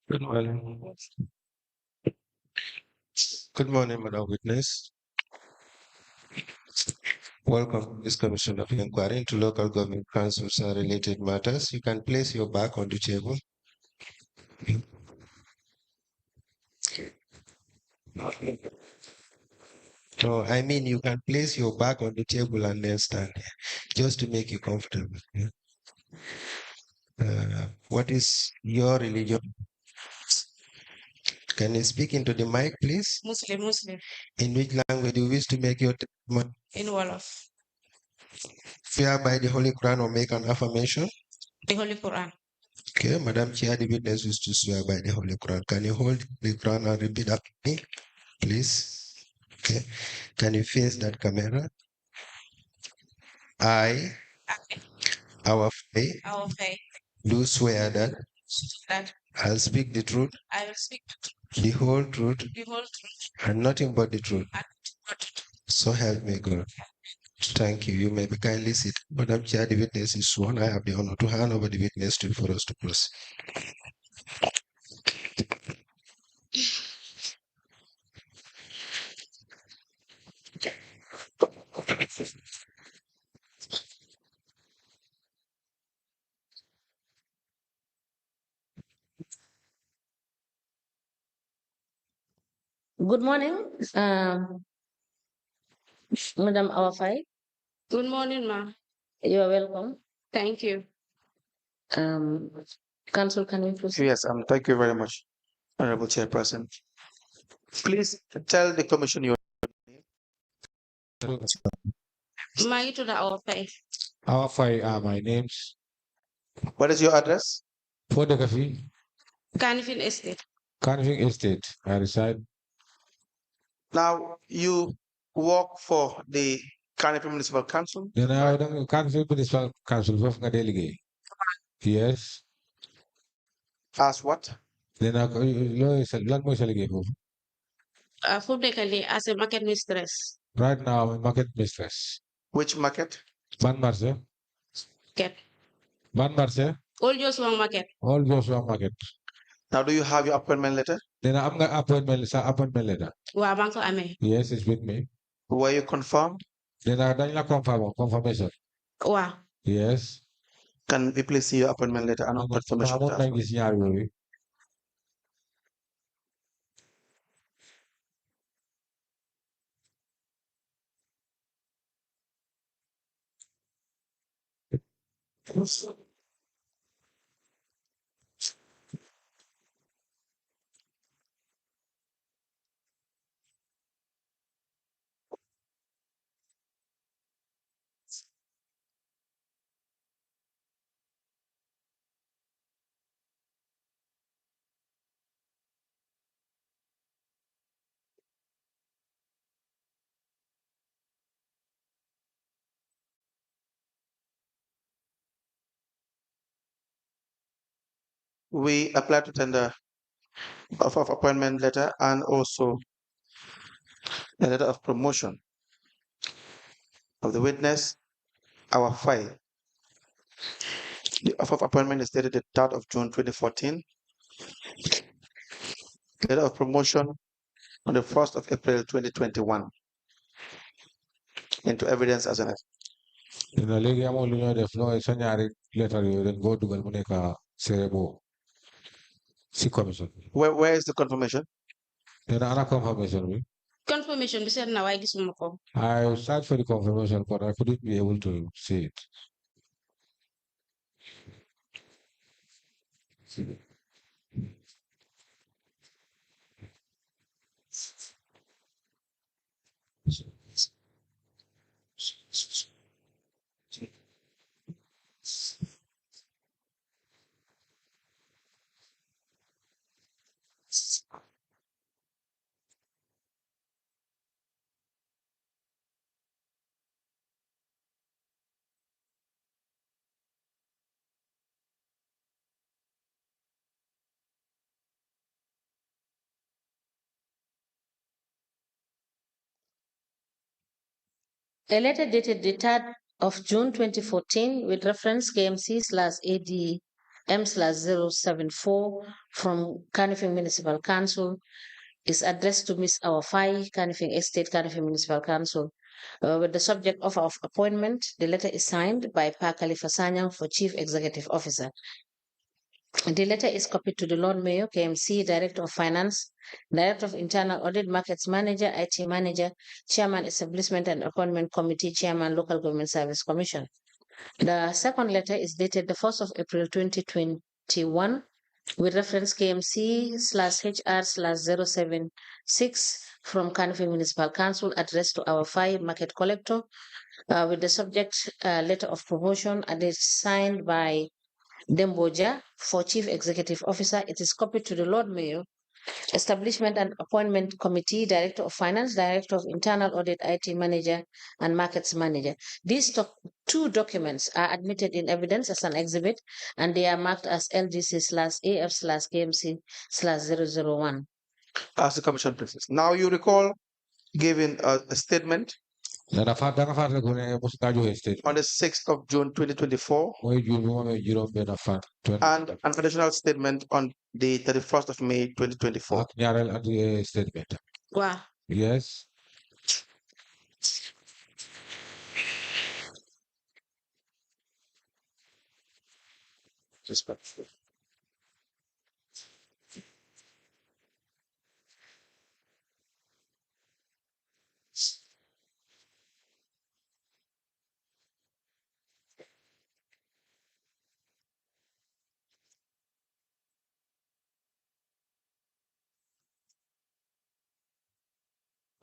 Good morning. Good morning, Madam Witness. Welcome to this Commission of Inquiry into Local Government Councils and related matters. You can place your back on the table. No, I mean you can place your back on the table and then stand here, just to make you comfortable. Yeah. What is your religion? Can you speak into the mic, please? Muslim. In which language do you wish to make your testimony? In Wolof. Swear by the Holy Quran or make an affirmation? The Holy Quran. Okay, Madam Chair, the witness wishes to swear by the Holy Quran. Can you hold the Quran and repeat after me, please? Okay. Can you face that camera? I, Awa Faye, Our faith. do swear that That I'll speak the truth, I will speak the whole truth, the whole truth and nothing but the truth. and not the truth. So help me God. Thank you. You may be kindly seated. Madam Chair, the witness is sworn. I have the honor to hand over the witness to you for us to proceed. Good morning, Madam Awa Faye. Good morning, ma. You are welcome. Thank you. Council, can you proceed? Yes, thank you very much, Honorable Chairperson. Please tell the Commission your MABINTOU AWA FAYE. Awa Faye are my names. what is your address? Photography, Kanifing Estate. Canving Estate. I reside. Now, you work for the Carnegie Municipal Council. Then I don't Canving Municipal Council of Delegate. Yes. As what? Then I land mo delegate. Fubdekali as a market mistress. Right now, I'm a market mistress. Which market? Ban Marse. Get. Ban Marse. All just one market. All those one market. Now, do you have your appointment letter? Then I'm going to appointment letter. Wa banko ame. Yes, it's with me. Were you confirmed? Then I done la confirmation. Wa. Yes. Can we please see your appointment letter and confirmation? I'm not this year, really. We apply to tender offer of appointment letter and also a letter of promotion of the witness, AWA FAYE. The offer of appointment is dated the 3rd of June 2014. Letter of promotion on the 1st of April 2021 into evidence as an Ina legi amo lu ñoo def no sa ñaari letter yooyu dañ ko dugal mu nekk serebo si commission. Where is the confirmation? Then ana confirmation bi. Confirmation bi na way gisuma ko. I searched for the confirmation but I couldn't be able to see it. A letter dated the 3rd of June 2014 with reference KMC/ADM/074 from Canifing Municipal Council is addressed to Ms. Awa Faye, Canifing Estate, Canifing Municipal Council. With the subject of appointment, the letter is signed by Pa Khalifa Sanyang for Chief Executive Officer. The letter is copied to the Lord Mayor, KMC, Director of Finance, Director of Internal Audit, Markets Manager, IT Manager, Chairman, Establishment and Appointment Committee, Chairman, Local Government Service Commission. The second letter is dated the 1st of April 2021 with reference KMC/HR/076 from Canifing Municipal Council addressed to Awa Faye Market Collector with the subject letter of promotion and it's signed by Demboja for Chief Executive Officer. It is copied to the Lord Mayor, Establishment and Appointment Committee, Director of Finance, Director of Internal Audit, IT Manager, and Markets Manager. These two documents are admitted in evidence as an exhibit, and they are marked as LGC/AF/KMC/001. As the Commission places. Now you recall giving a statement on the 6th of June 2024 and an additional statement on the 31st of May 2024. Wa. Yes. Respectful.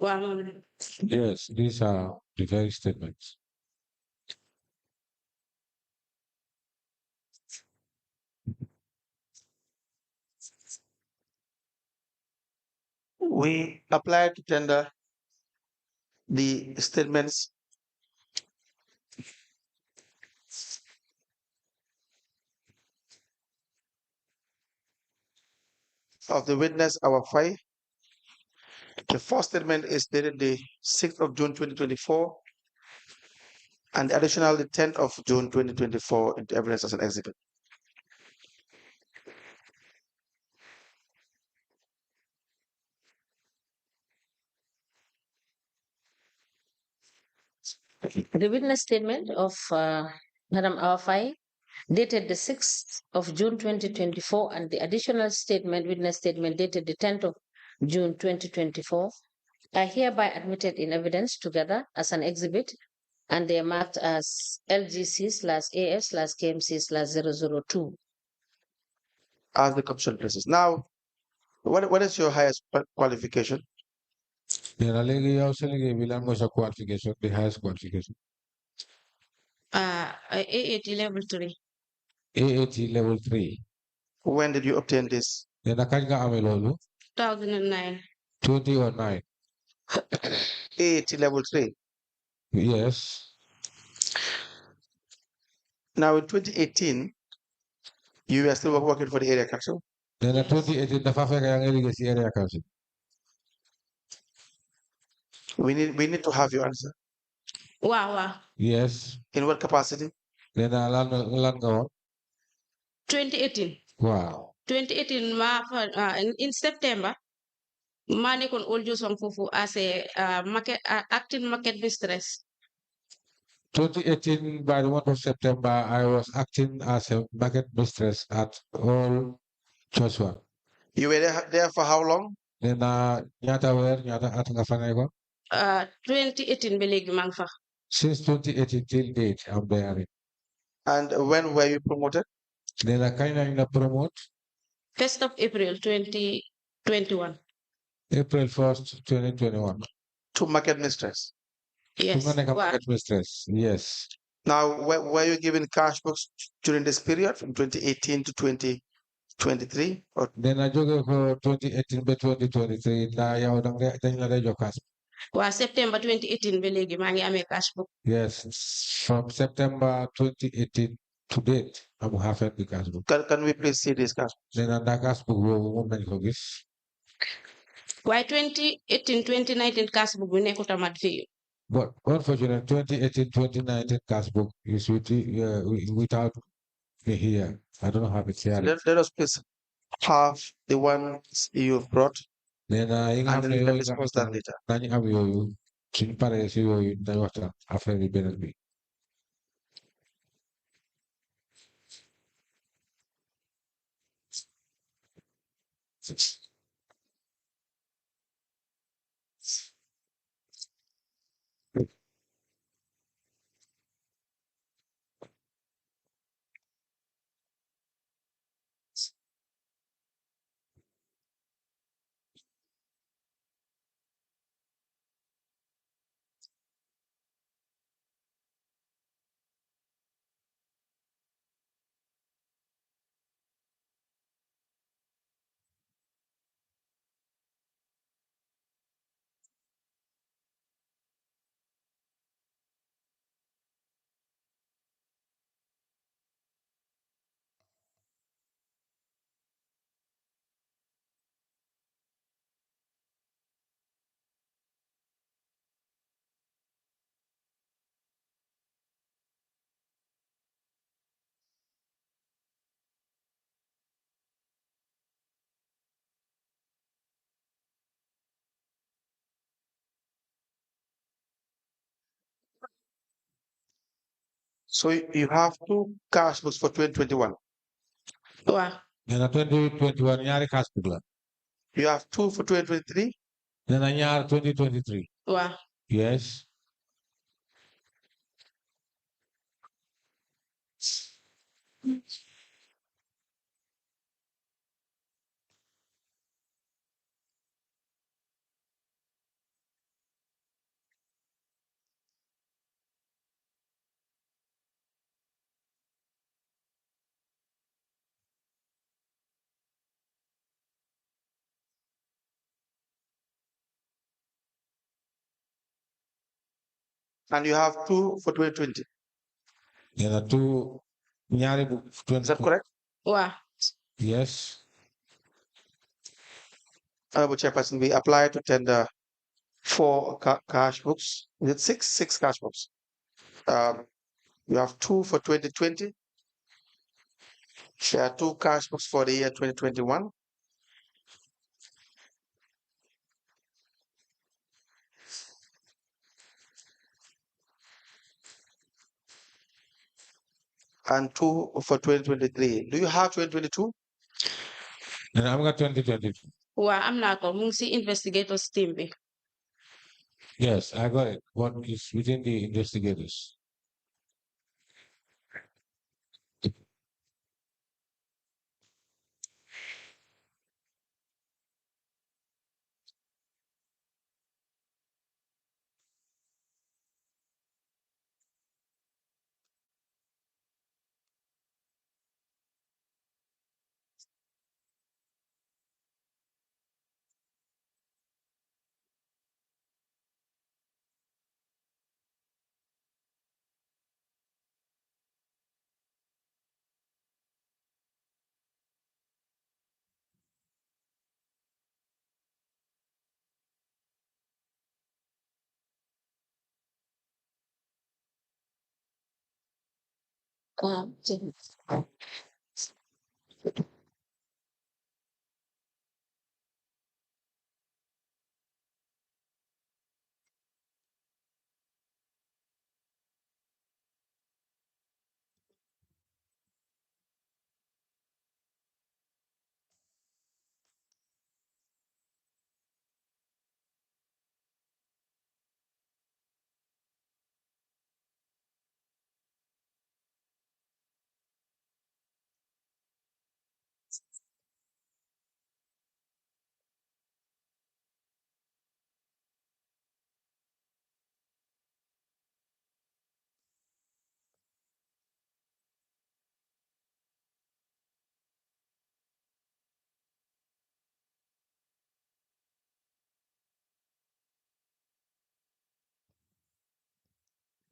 Yes, these are the very statements. We apply to tender the statements of the witness AWA FAYE. The first statement is dated the 6th of June 2024, and additional the 10th of June 2024 into evidence as an exhibit. The witness statement of Madam Awa Faye, dated the 6th of June 2024, and the additional statement, witness statement, dated the 10th of June 2024, are hereby admitted in evidence together as an exhibit, and they are marked as LGC/AS/KMC/002. As the commission places. Now, what is your highest qualification? Qualification, the highest qualification. AAT level 3. AAT level 3. When did you obtain this? 2009. 2009. AAT level 3. Yes. Now in 2018, you are still working for the area council? Then in 2018, the Fafeka area council. We need to have your answer. Wow. Yes. In what capacity? Then land go. 2018. Wow. 2018 in September, Mane kon Olju Songfufu as a acting market mistress. 2018, by the month of September, I was acting as a market mistress at all Joshua. You were there for how long? Then nyata at nga 2018 belegi mangfa. Since 2018 till date, I'm there. And when were you promoted? Then I kind of promote 1st of April 2021. April 1st, 2021. To market mistress. Yes. Market mistress. Yes. Now, were you given cash books during this period from 2018 to 2023? Or then I joke for 2018 to 2023. Na yaw dang cash. Wa September 2018 belegi mangi ame cash book. Yes, from September 2018 to date, I'm having the cash book. Can we please see this cash? Then the cash book will Why 2018 2019 cash book we nekota mat fi? But unfortunately, 2018 2019 cash book is without me here. I don't have it here. Let us please have the ones you've brought. Then and then we can discuss that later. After the benefit. So you have two cash books for 2021. Wow. Then 2021 nyari cash book la. You have two for 2023. Then nyari 2023. Wow. Yes. And you have 2 for 2020. There are two. Is that correct? Wow. Yes. Honorable Chairperson, we apply to tender 4 cash books. Is it 6? 6 cash books. You have 2 for 2020. There are 2 cash books for the year 2021. And 2 for 2023. Do you have 2022? And I'm got 2022. Wow, I'm not going to investigators team. Yes, I got it. What is within the investigators?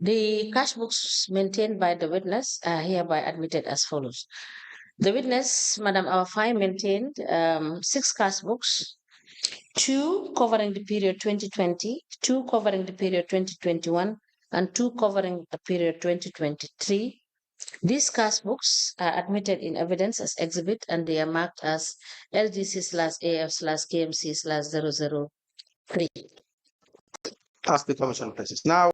The cash books maintained by the witness are hereby admitted as follows. The witness, Madam Awa Faye, maintained 6 cash books, 2 covering the period 2020, 2 covering the period 2021, and 2 covering the period 2023. These cash books are admitted in evidence as exhibit, and they are marked as LGC/AF/KMC/003. Ask the commission, please. Now,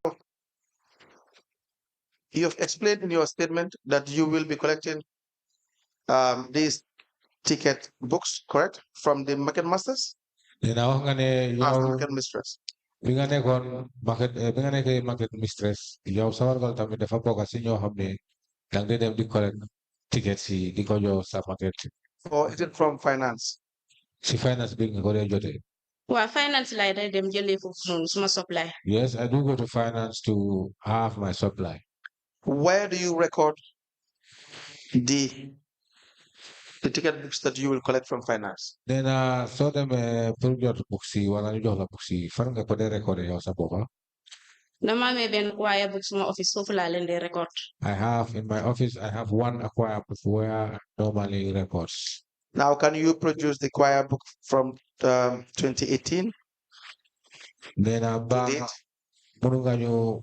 you have explained in your statement that you will be collecting these ticket books, correct, from the market masters? Then I want Market mistress. market mistress. Yow sawar gal tamit dafa bokk ci ñoo xamne dang dé dem di collect tickets yi di ko jox sa market. Or is it from finance? Si finance bi nga ko dé joté. Well, finance like them jelly for suma supply. Yes, I do go to finance to have my supply. Where do you record the ticket books that you will collect from finance? Then so dem pour jot boxi wala ñu jox la boxi fan nga ko dé recorder yow sa bopa. Nama may ben wire books my office so for the record. I have in my office I have one acquire book where I normally records. Now, can you produce the choir book from 2018? Then bang mënu nga ñu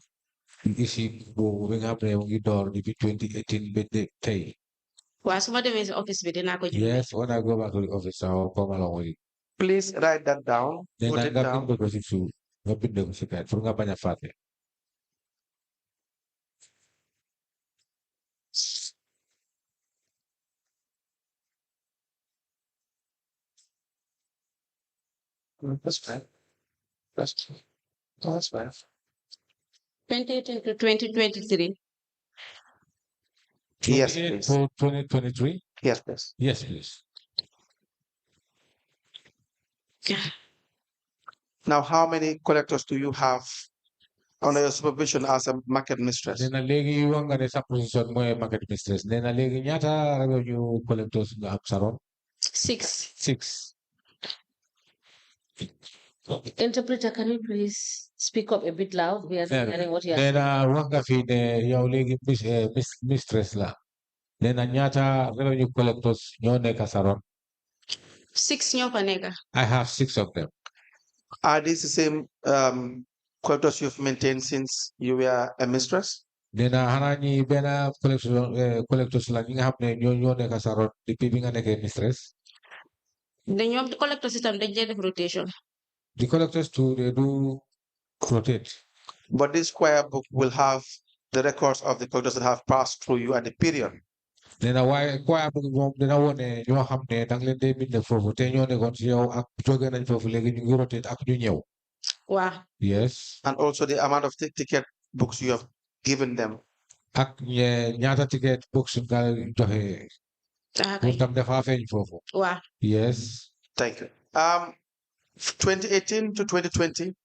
isi bu bi nga xam ne mu ngi door depuis 2018 ba tey. Well, some of them is office but not going. Yes, when I go back to the office, I'll come along with it. Please write that down. Then Put I it got down. into the issue. Nga pindo ko si Kat. Furu nga pa niya fate. That's fine. That's fine. Oh, that's fine. 2018 to 2023. Yes, please. For 2023? Yes, please. Yes, please. Yeah. Now, how many collectors do you have under your supervision as a market mistress? Nena legi yung nga sa position mo market mistress. Nena legi nyata revenue collectors nga saron? 6. 6. Interpreter, can you please speak up a bit loud? We are not hearing what you are saying. Then wanga fi ne yow legi mistress la. Then nyata revenue collectors ñoo nekk sa ron. 6 ñoo fa nekk. I have 6 of them. Are these the same quotas you've maintained since you were a mistress? Then hana ñi bena collectors la ñi nga xam ne ñoo nekk sa ron depuis bi nga nekkee mistress. The ñoom collectors itam dañ dee def rotation. The collectors too, they do rotate. But this square book will have the records of the collectors that have passed through you at the period. Then why book moom dina wone ñoo xam ne dang leen dee bind foofu te ñoo nekkoon si yow ak jóge nañ foofu léegi ñu ngi rotate ak ñu ñëw. Wow. Yes. And also the amount of ticket books you have given them. Ak ñaata ticket books nga joxe. Okay. Tam dafa feeñ foofu. Wow. Yes. Thank you. 2018 to 2020,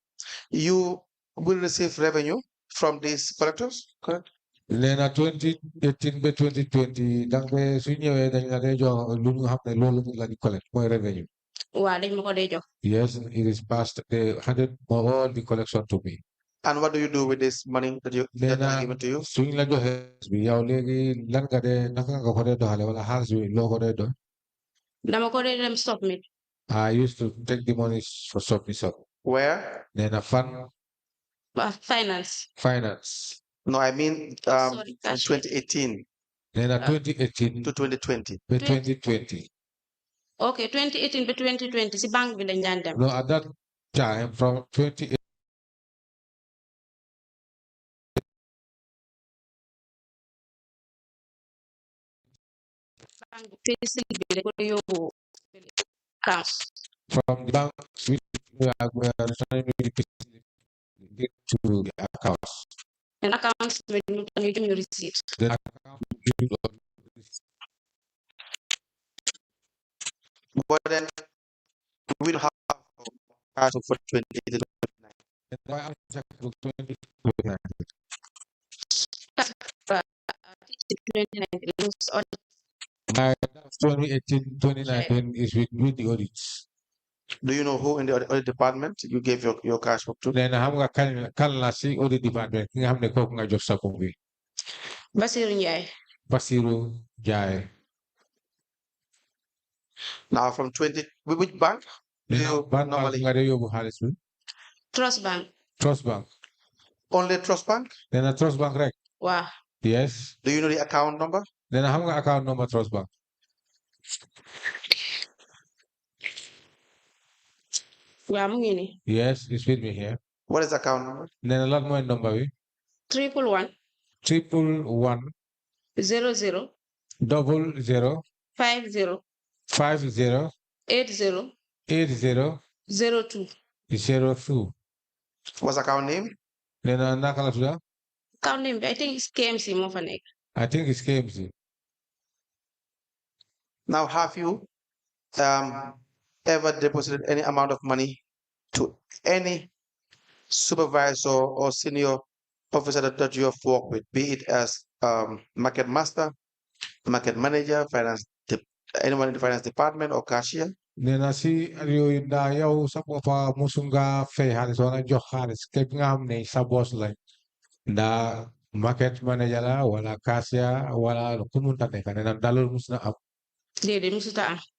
you will receive revenue from these collectors, correct? Then 2018 by 2020, dang be su ñëwee dañ la dee jox lu ñu xam ne loolu la di collect mooy revenue. Wow, dañ ma ko dee jox. Yes, it is passed. They handed all the collection to me. And what do you do with this money that are given to you? Suñ la joxe bi yow léegi lan nga dee naka nga ko dee doxale wala xaalis bi loo ko dee dox. Dama ko dee dem submit. I used to take the money for submission. Where? Then a fund. Finance. Finance. No, I mean from 2018. Then 2018 to 2020. 2020. Okay, 2018 to 2020. Si bank bi lañ daan dem. No, at that time from 2018. From the bank, we are returning to the accounts. And accounts with new receipt. The account but then we don't have cash for 2018 to 2018, 2019 is with the audits. Do you know who in the audit department you gave your cash book to? Then xam nga kan la si audit department ki nga xam ne kooku nga jox sa book bi. Basiru Ndiaye. Basiru Ndiaye. Now from 20, which bank do you normally? Trust Bank. Trust Bank. Only Trust Bank? Then a Trust Bank, right? Wow. Yes. Do you know the account number? Then I have an account number Trust Bank. Yes, it's with me here. What is the account number? Then a lot more number. 111. 111. 00. 00. 50. 50. 80. 80. 02. 02. What's the account name? Then account name, I think it's KMC Mofanek. I think it's KMC. Now, have you ever deposited any amount of money to any supervisor or senior officer that you have worked with, be it as market master, market manager, anyone in the finance department or cashier? Nena si aliyo da yaw sa pa musunga fay halis wala jox halis kep nga xam ne sa boss lañ da market manager la wala cashier wala kumunta nekk nena dalol musna am.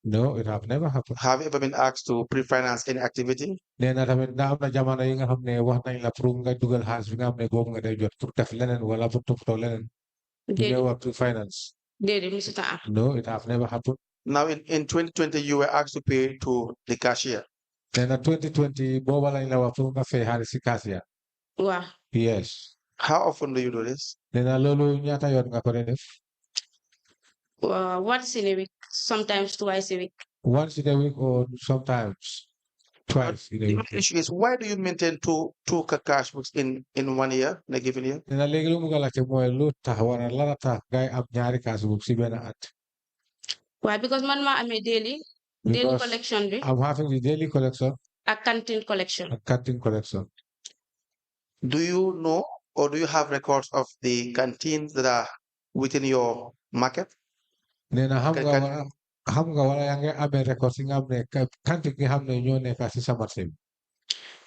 No, it have never happened. Have you ever been asked to pre-finance any activity? Nena tamit da am na jamono yi nga xam ne wax nañ la pour nga dugal halis bi nga xam ne boobu nga day jot pour def leneen wala pour toppatoo leneen. You know, pre-finance. No, it have never happened. Now, in 2020, you were asked to pay to the cashier. Then in 2020, boba la ina wafunga fe harisi cashier. Wow. Yes. How often do you do this? Then lolo nyata yon nga korenef. Once in a week, sometimes twice a week. Once in a week or sometimes twice in a week. The issue is, why do you maintain two cash books in 1 year, in a given year? Then legi lu muga la te moy lu tax wara la tax gay am ñaari cash book ci ben at. Why? Because man ma amé daily collection bi. I'm having the daily collection. A canteen collection. A canteen collection. Do you know or do you have records of the canteens that are within your market? Nena xam nga wala ya nga amé records nga amné canteen nga xamné ñoo nekk ci sa marché.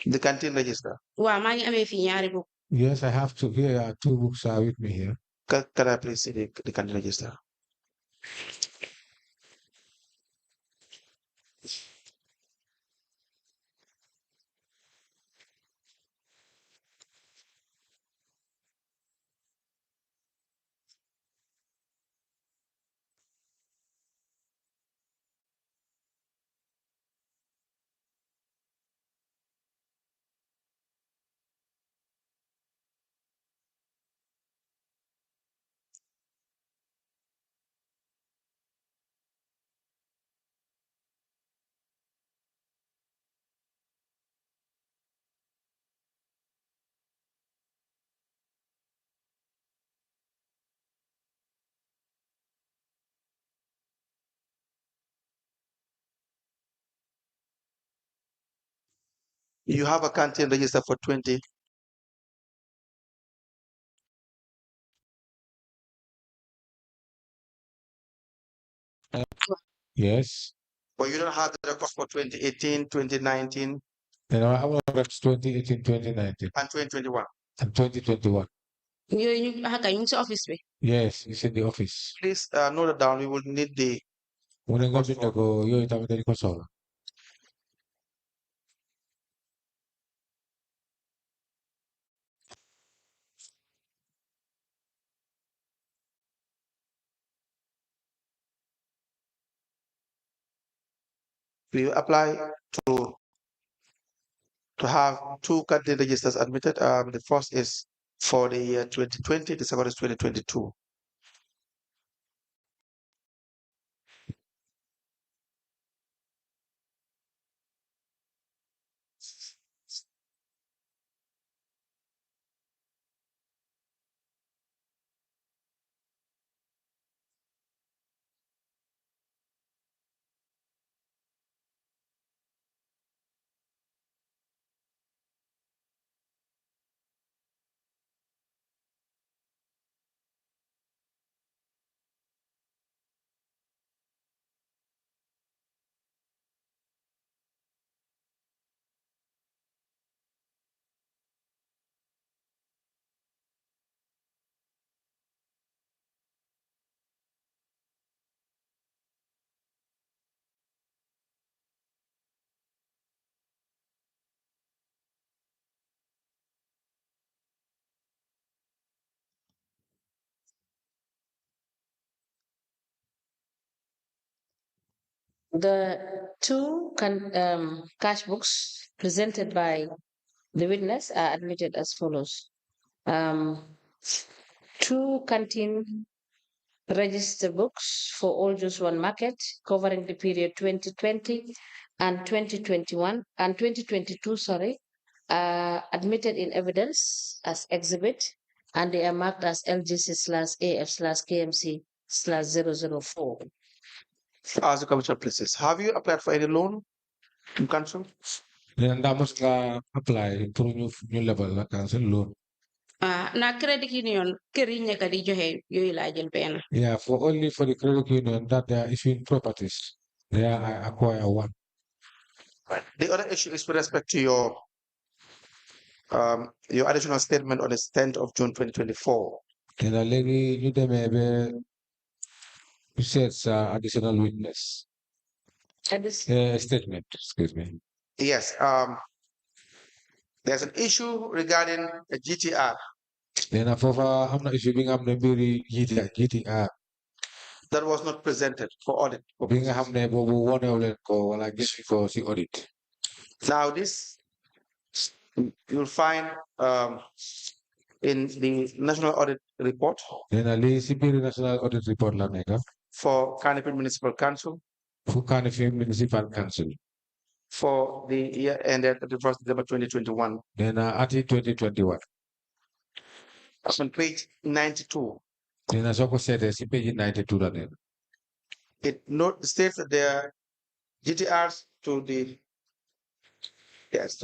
The canteen register. Wa maa ngi amee fii ñaari book. Yes, I have to. Here are 2 books are with me here. Can I please see the canteen register? You have a canteen register for 20. Yes. But you don't have the records for 2018, 2019, Then I will have 2018, 2019, and 2021. and 2021. Yooyu ñu xaka ñu ngi si office bi. Yes, it's in the office. Please note it down. We will need the When I go records to the go, you have to go. we apply to have 2 canteen registers admitted. The first is for the year 2020, the second is 2022. The 2 cash books presented by the witness are admitted as follows. 2 canteen register books for All Juice One Market covering the period 2020 and 2021 and 2022, are admitted in evidence as exhibit, and they are marked as LGC/AF/KMC/004. As the commissioner places, have you applied for any loan in council? Then that must apply to new level la cancel loan. Na credit union kër yi nekk di joxe yooyu laa jël benn. Yeah, for only for the credit union that they are issuing properties. They are acquire one. The other issue is with respect to your additional statement on the 10th of June 2024. Then a lady you them you said additional witness. Statement, excuse me. Yes, there's an issue regarding a GTR. Then I'm not issuing up the GTR. That was not presented for audit. Being a hamne bobu one or I guess for the audit. Now this you'll find in the national audit report. Then a CP national audit report la nega. For Carnegie Municipal Council. For Carnegie Municipal Council. For the year ended 31st December 2021. Then at 2021. On page 92. Then as I said, it's page 92 then. It states that there are GTRs to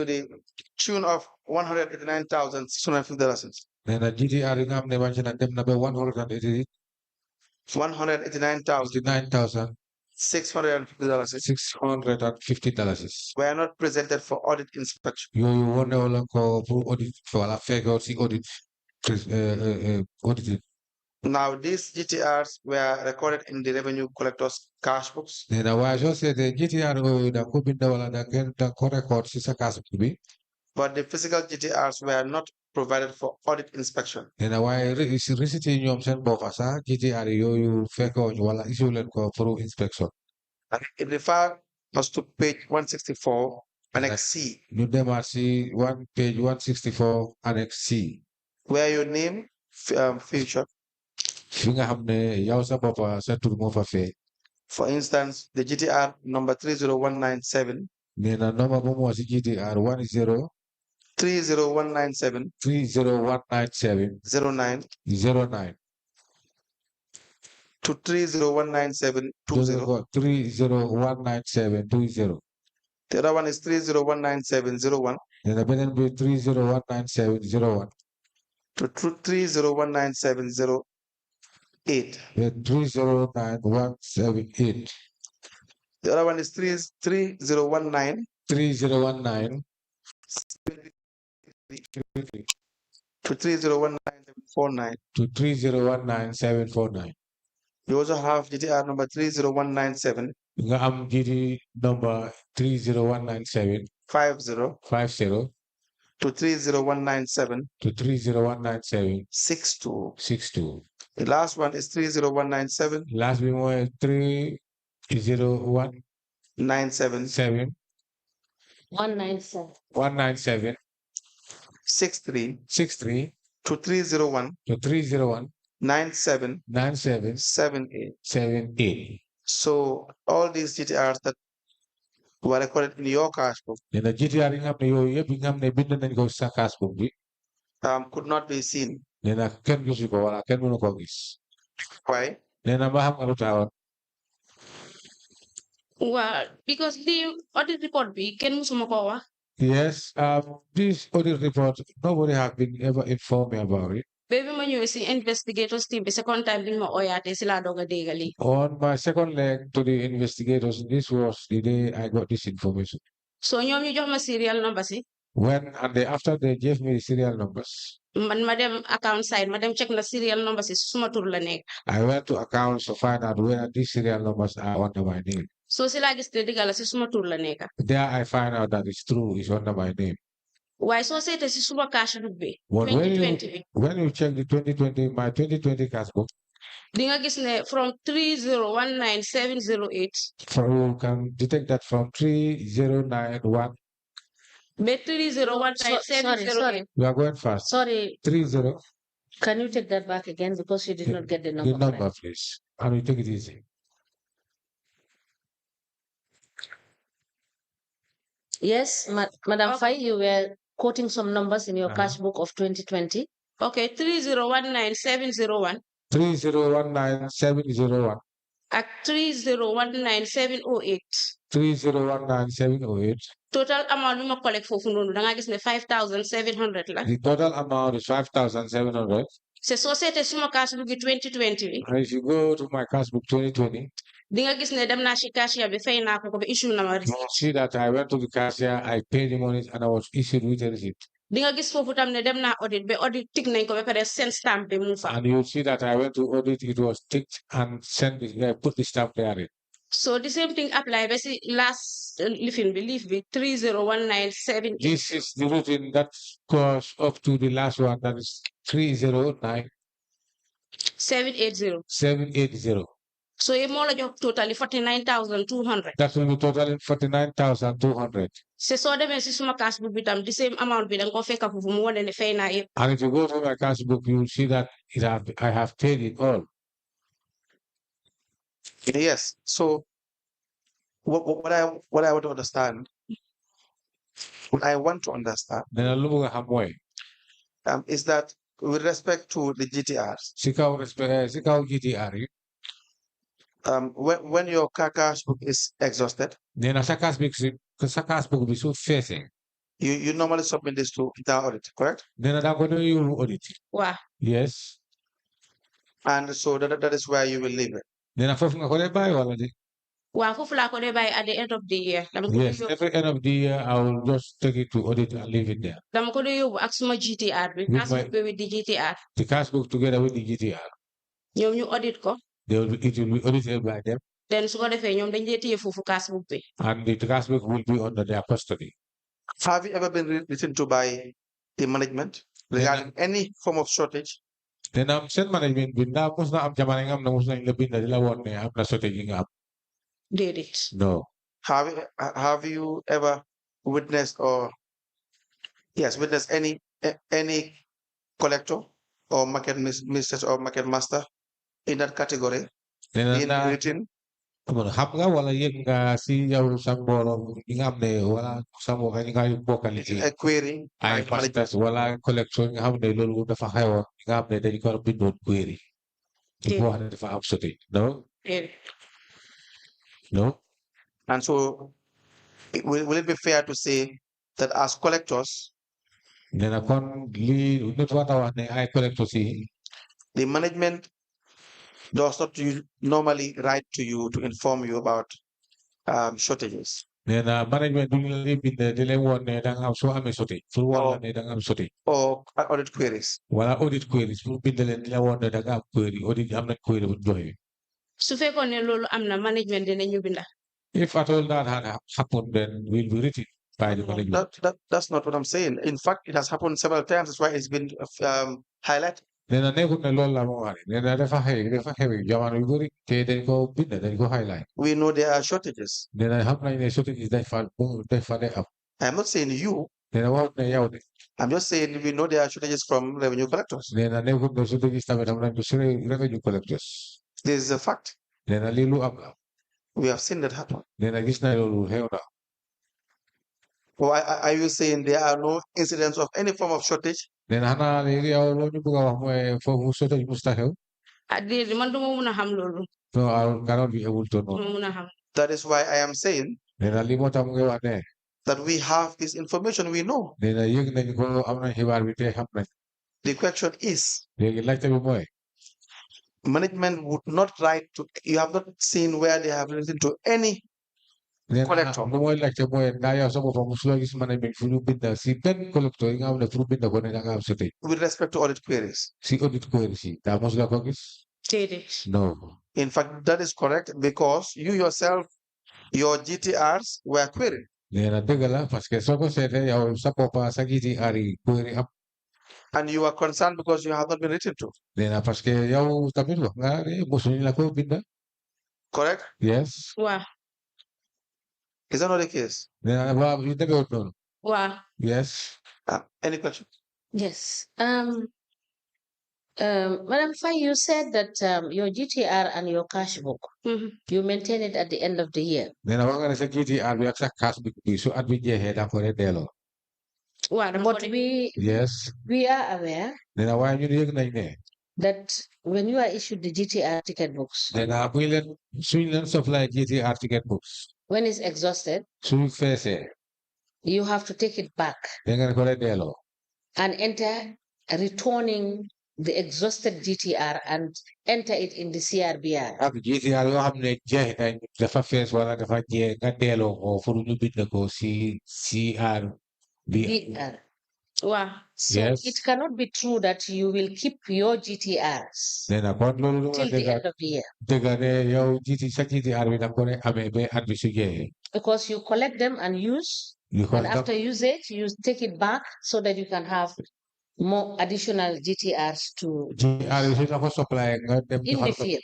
the tune of $189,650. Then a GTR income they mentioned them number 189,000. $650. $650. Were not presented for audit inspection. You want to audit for la fake audit audited. Now these GTRs were recorded in the revenue collector's cash books. Then I just said the GTR da ko binda wala da ko record si sa cash book bi. But the physical GTRs were not provided for audit inspection. Then why receipt ñom sen bofa sa GTR yoyu fekko wala issue len ko for inspection. And it refers us to page 164, Annex C. You demarci page 164, Annex C. Where your name feature. Fi nga xamne yow sa bopa sa tour mo fa fe. For instance, the GTR number 30197. Nena number mo si GTR 30197 09 to 30197 20. 30197 20. The other one is 30197 01. Then the better be 30197 01 to 30197 08. 30978. The other one is 3019 3019 to 3019 to 3019 You also have GTR number 30197. Nga am GT number 30197 50 to 30197 to 30197 62. The last one is 30197. Last one is 30197 197 63 to 301 97 78. So all these GTRs that were recorded in your cash book could not be seen. Why? Well, because the audit report be can musuma ko wax. Yes, this audit report, nobody has been ever informed me about it. Baby ma ñëwé ci investigators team bi second time bi ma oyaté ci la doga dégali. On my second leg to the investigators, this was the day I got this information. So ñoom ñu jox ma serial number ci. When and after they gave me the serial numbers. Man ma dem account side, ma dem check na serial number ci suma tur la nekk. I went to accounts to find out whether these serial numbers are under my name. So ci la gis te digala ci suma tur la nekk. There I find out that it's true, it's under my name. Why so say ci suma cash book bi. But 2020 when you check the 2020, my 2020 cash book. Di nga gis ne from 3019708. You can detect that from 3091. Be 3019708. Sorry. We are going fast. Sorry. 30. Can you take that back again because you did not get the number? The number, please. And we take it easy. Yes, Madam Faye, you were quoting some numbers in your cash book of 2020. Okay, 3019701. 3019701. At 3019708. 3019708. Total amount we ma collect fofu nonu da nga gis ne 5700 la. The total amount is 5700. C'est société suma cash book 2020. And if you go to my cash book 2020, di nga gis ne dem na ci cashier bi fay na ko be issue na ma receipt. you see that I went to the cashier, I paid the money, and I was issued with a receipt. Di nga gis fofu tam ne dem na audit be audit tik nañ ko be pare send stamp be mu fa. And you see that I went to audit, it was ticked and sent, put the stamp there. So the same thing apply be si last lifin belief be 30197. This is the routine that goes up to the last one, that is 309 780. So a more like totally 49,200. That will be totally 49,200. C'est so demé ci suma cash book bitam the same amount bi dang ko fekk fofu mu wone ne fay na yépp. And if you go to my cash book, you will see that I have paid it all. Yes. So what I want to understand, what I want to understand, is that with respect to the GTRs, when your cash book is exhausted, you normally submit this to internal audit, correct? Wow. Yes. And so that is where you will leave it. Wa fofu la ko bay at the end of the year. Yes, every end of the year, I will just take it to audit and leave it there. Dama ko do yobu ak suma GTR bi. With the GTR. The cash book together with the GTR. Ñom ñu audit ko. It will be audited by them. Then su ko defé ñom dañ lay téye fofu cash book bi. And the cash book will be under their custody. Have you ever been written to by the management regarding any form of shortage? Then send management binda mos na am jamane ngam na mos na la binda dila won ne am na shortage nga am. Did it? No. Have you ever witnessed witnessed any collector or market mistress or market master in that category in written? Xam nga wala yeg nga si yow sa mbolo nga am ne wala sa mo nga bokal ci a query ay masters wala collection nga xam ne lolu dafa xew nga am ne dañ ko bindon query ci wax ne dafa am shortage. No. No. And so, will it be fair to say that as collectors, the management does not normally write to you to inform you about shortages? Management or audit queries? Audit queries. Su fekkoon ne loolu am na management dinañu binda. If at all that had happened, then we'll be written by the management. That's not what I'm saying. In fact, it has happened several times. That's why it's been highlighted. We know there are shortages. I'm not saying you. I'm just saying we know there are shortages from revenue collectors. This is a fact. We have seen that happen. Or are you saying there are no incidents of any form of shortage? So I cannot be able to know. That is why I am saying that we have this information, we know. The question is, management would not write to, you have not seen where they have written to any collector. With respect to audit queries. No. In fact, that is correct because you yourself, your GTRs were queried. And you are concerned because you have not been written to. Correct? Yes. Wow. Is that not the case? Wow. Yes. Any questions? Yes. Madam Faye, you said that your GTR and your cash book, you maintain it at the end of the year. But we are aware that when you are issued the GTR ticket books, when it's exhausted, you have to take it back and enter returning the exhausted GTR and enter it in the CRBR. Wow. So yes. It cannot be true that you will keep your GTRs till the end of the year. Because you collect them and use, and after usage, you take it back so that you can have more additional GTRs to in the field.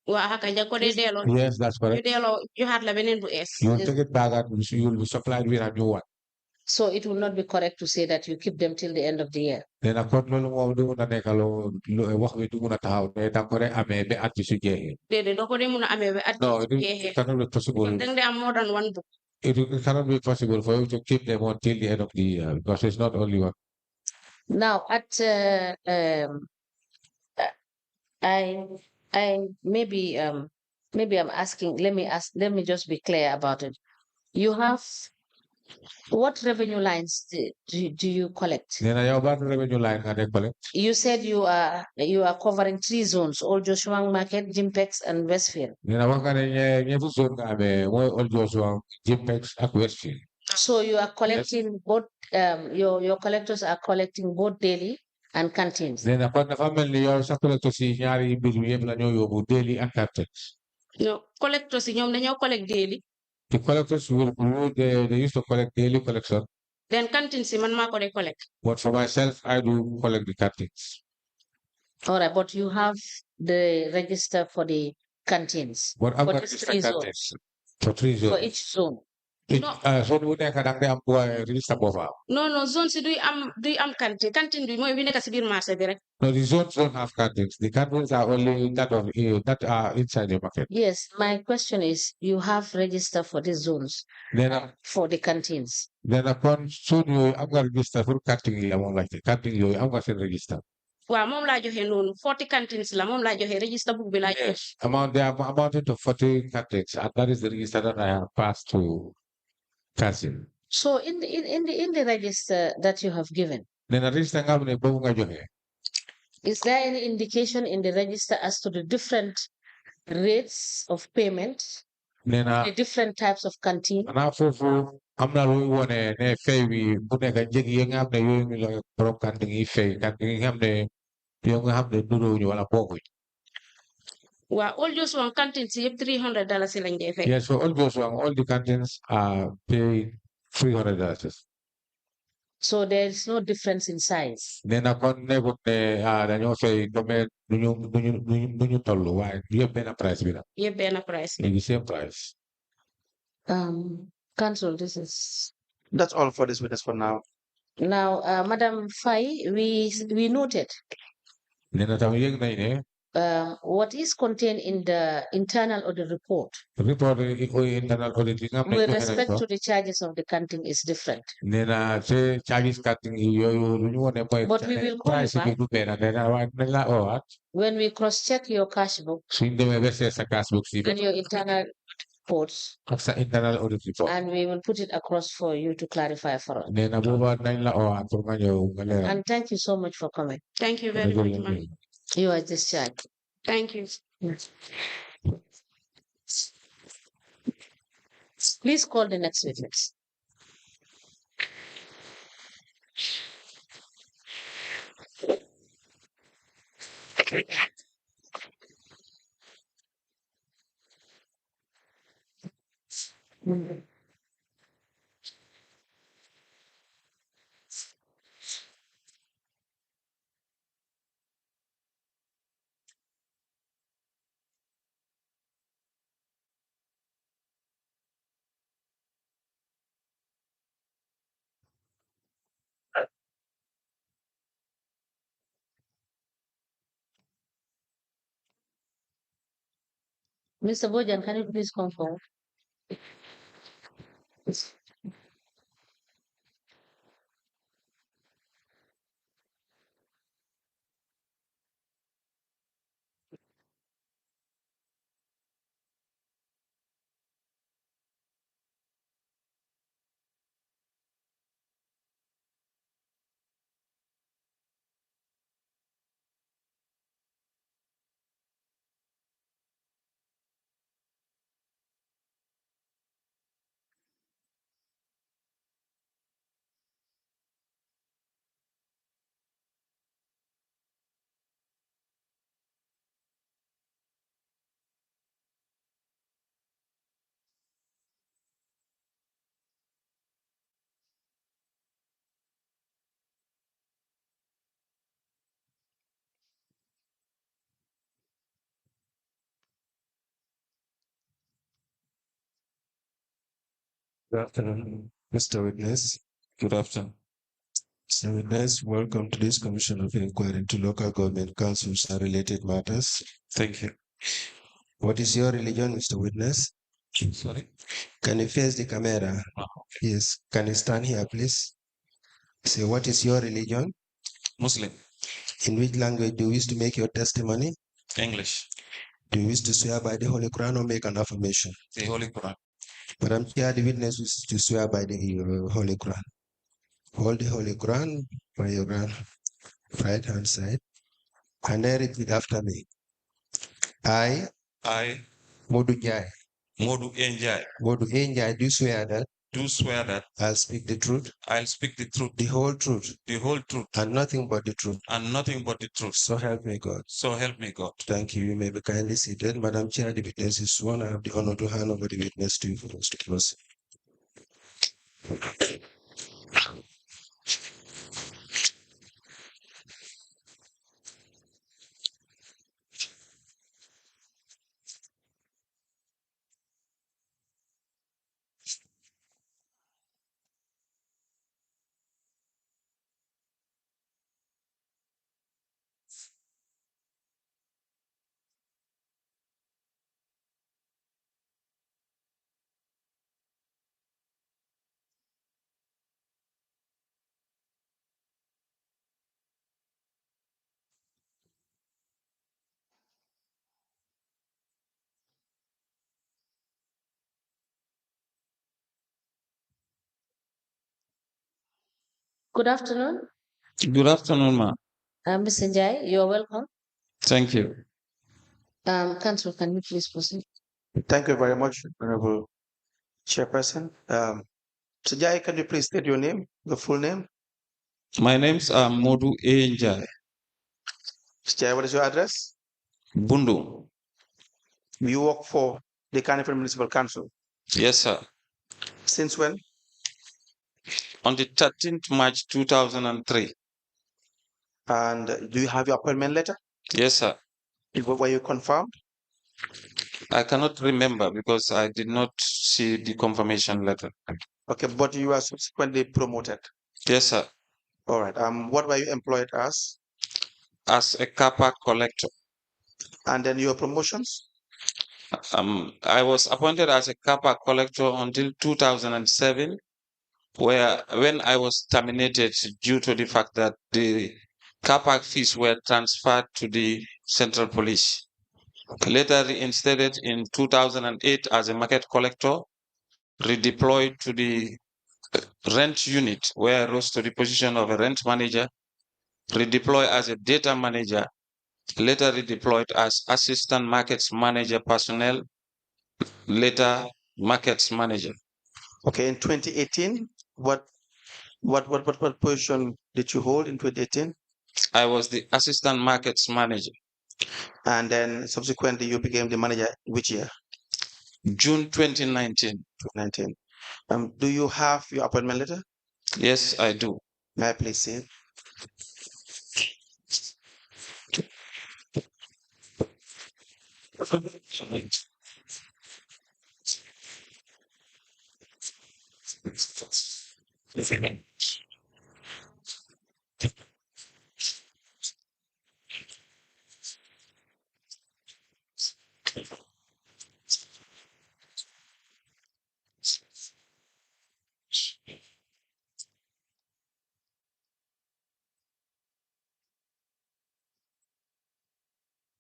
Yes, that's correct. You take it back and you will be supplied with a new one. So it will not be correct to say that you keep them till the end of the year. Then no, it cannot be possible. More than one book. It cannot be possible for you to keep them until the end of the year because it's not only one. Now, maybe I'm asking. Let me just be clear about it. You have What revenue lines do you collect? Nena yow ban revenue line nga de collect. You said you are covering 3 zones: Old Joshua Market, Jimpex, and Westfield. Nena wax nga ne ñetti zone nga amee mooy Old Joshua, Jimpex ak Westfield. So you are collecting both. Your collectors are collecting both daily and canteens. Nena kon dafa mel ni yow sa collectors yi ñaari mbir mi yëpp la ñoo yóbbu daily and canteens. No, collectors yi ñoom dañoo collect daily. The collectors they used to collect daily collection. Then canteens yi man maa ko dey collect. But for myself, I do collect the canteens. All right, but you have the register for the canteens. But I'm for going these to 3 zones. canteens. For 3 zones. For each zone. So bu nekk da nga am register boobu. No, zones yi duy am canteen. Canteen bi mooy bi nekk si biir marché bi rek. No, the zones don't have canteens. The canteens are only that are inside the market. Yes, my question is, you have register for these zones for the canteens. Then upon soon you I'm going to register for canteen yi moom like canteen yooyu am nga seen register. Waaw moom laa joxe noonu 40 canteens la moom laa joxe register book bi laa joxe. Yes, amounted to 40 canteens, and that is the register that I have passed to canteen. So in the register that you have given, Then register nga xam ne boobu nga joxe. Is there any indication in the register as to the different rates of payment, the different types of canteen? Ana foofu am na lu wone ne fay bi bu nekk njëg yi nga xam ne yooyu mi la borom canteen yi fay canteen yi nga xam ne yow nga xam ne nuróowuñu wala bokkuñ. Waaw all those one canteens yëpp $300 lañ dee fay. Yes, for all those one, all the canteens are paid $300. So there is no difference in size. Then upon nekkut ne dañoo fay dome duñu tollu waaye yëpp benn price bi la. Yëpp benn price. The same price. Council, this is. That's all for this witness for now. Now, Madam Faye, we noted what is contained in the internal audit report with respect to the charges of the canteen is different. But we will qualify when we cross-check your cash book and your internal reports, and we will put it across for you to clarify for us. And thank you so much for coming. Thank you very much, ma'am. You are discharged. Thank you. Please call the next witness. Mr. Bojan, can you please come forward? Good afternoon, Mr. Witness. Good afternoon. Mr. Witness, welcome to this Commission of Inquiry into Local Government Councils and related matters. Thank you. What is your religion, Mr. Witness? Sorry? Can you face the camera? Yes. Can you stand here, please? Say, what is your religion? Muslim. In which language do you wish to make your testimony? English. Do you wish to swear by the Holy Quran or make an affirmation? The Holy Quran. Madam Chair, the witness is to swear by the Holy Quran. Hold the Holy Quran by your right hand side and then repeat after me. I, Modou Njai, Modou Njai, do swear that I'll speak the truth, the whole truth, and nothing but the truth. So help me God. Thank you. You may be kindly seated. Madam Chair, the witness is sworn. I have the honor to hand over the witness to you for us to close. Good afternoon. Good afternoon, ma'am. Mr. Njai, you're welcome. Thank you. Council, can you please proceed? Thank you very much, Honorable Chairperson. Sajai, can you please state your name, the full name? My name's Modou Njai. Sajai, what is your address? Bundu. You work for the Carnival Municipal Council. Yes, sir. Since when? On the 13th March 2003. And do you have your appointment letter? Yes, sir. Were you confirmed? I cannot remember because I did not see the confirmation letter. Okay, but you were subsequently promoted. Yes, sir. All right. What were you employed as? As a car park collector. And then your promotions? I was appointed as a car park collector until 2007, when I was terminated due to the fact that the car park fees were transferred to the Central Police. Later reinstated in 2008 as a market collector, redeployed to the rent unit where I rose to the position of a rent manager, redeployed as a data manager, later redeployed as assistant markets manager personnel, later markets manager. Okay, in 2018, what position did you hold in 2018? I was the assistant markets manager. And then subsequently you became the manager which year? June 2019. 2019. Do you have your appointment letter? Yes, I do. May I please see it?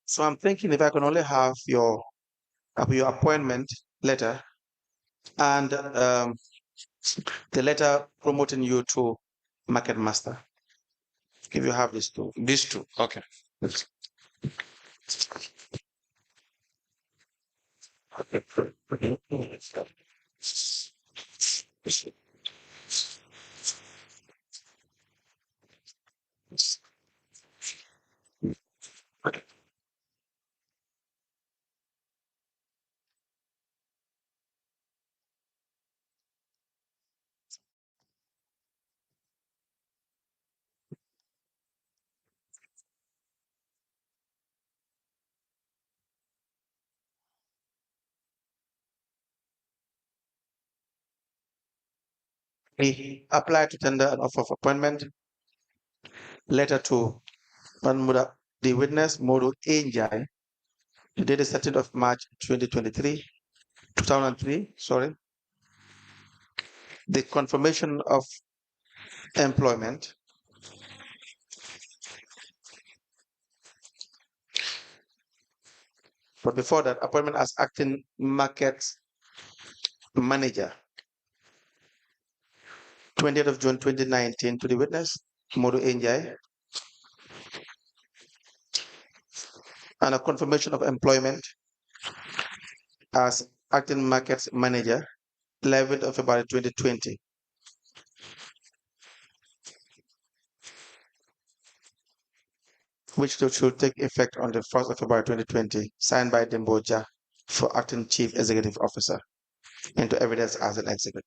So I'm thinking if I can only have your appointment letter and the letter promoting you to market master. If you have these two. These two, okay. He applied to tender an offer of appointment letter to the witness Modou Njai. The date is 13th of March 2003, sorry. The confirmation of employment. But before that, appointment as acting market manager. 20th of June 2019 to the witness, Modou NJIE. And a confirmation of employment as acting markets manager, 11th of February 2020. Which should take effect on the 1st of February 2020, signed by Demboja for acting chief executive officer into evidence as an exhibit.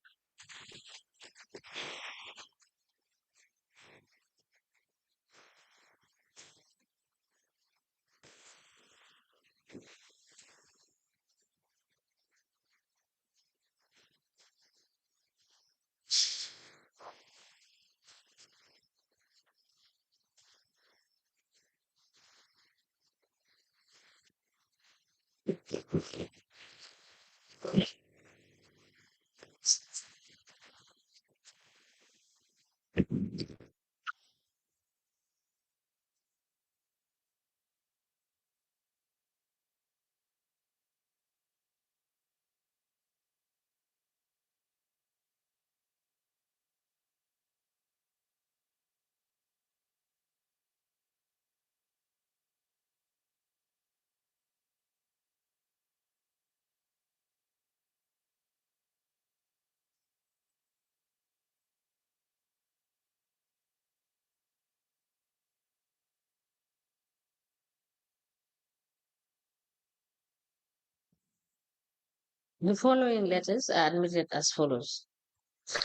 The following letters are admitted as follows.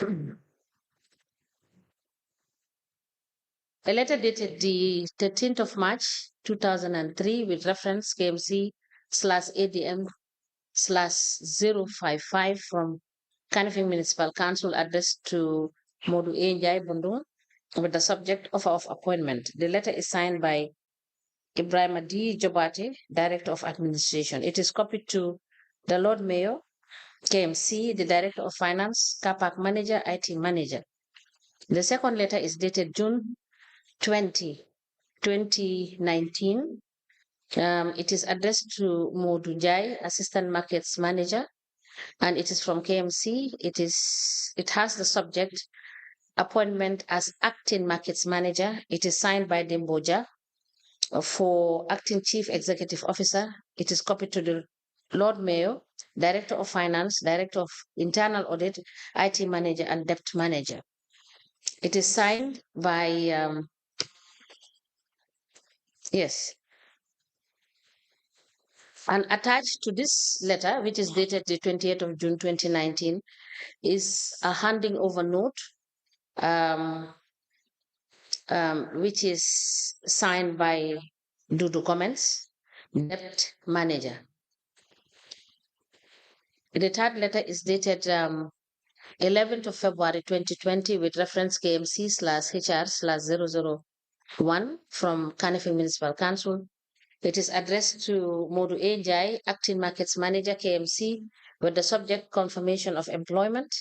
A letter dated the 13th of March 2003 with reference KMC/ADM/055 from Kanifing Municipal Council addressed to Modou NJIE Bundung with the subject of appointment. The letter is signed by Ibrahim D. Jobate, Director of Administration. It is copied to the Lord Mayor, KMC, the Director of Finance, CAPAC Manager, IT Manager. The second letter is dated June 2019. It is addressed to Modou Jai, Assistant Markets Manager, and it is from KMC. It has the subject appointment as Acting Markets Manager. It is signed by Demboja for Acting Chief Executive Officer. It is copied to the Lord Mayor, Director of Finance, Director of Internal Audit, IT Manager, and Debt Manager. It is signed by, yes. And attached to this letter, which is dated the 28th of June 2019, is a handing over note, which is signed by Dudu Comments, Debt Manager. The third letter is dated 11th of February 2020 with reference KMC/HR/001 from Kanifing Municipal Council. It is addressed to Modou NJIE, Acting Markets Manager, KMC, with the subject confirmation of employment.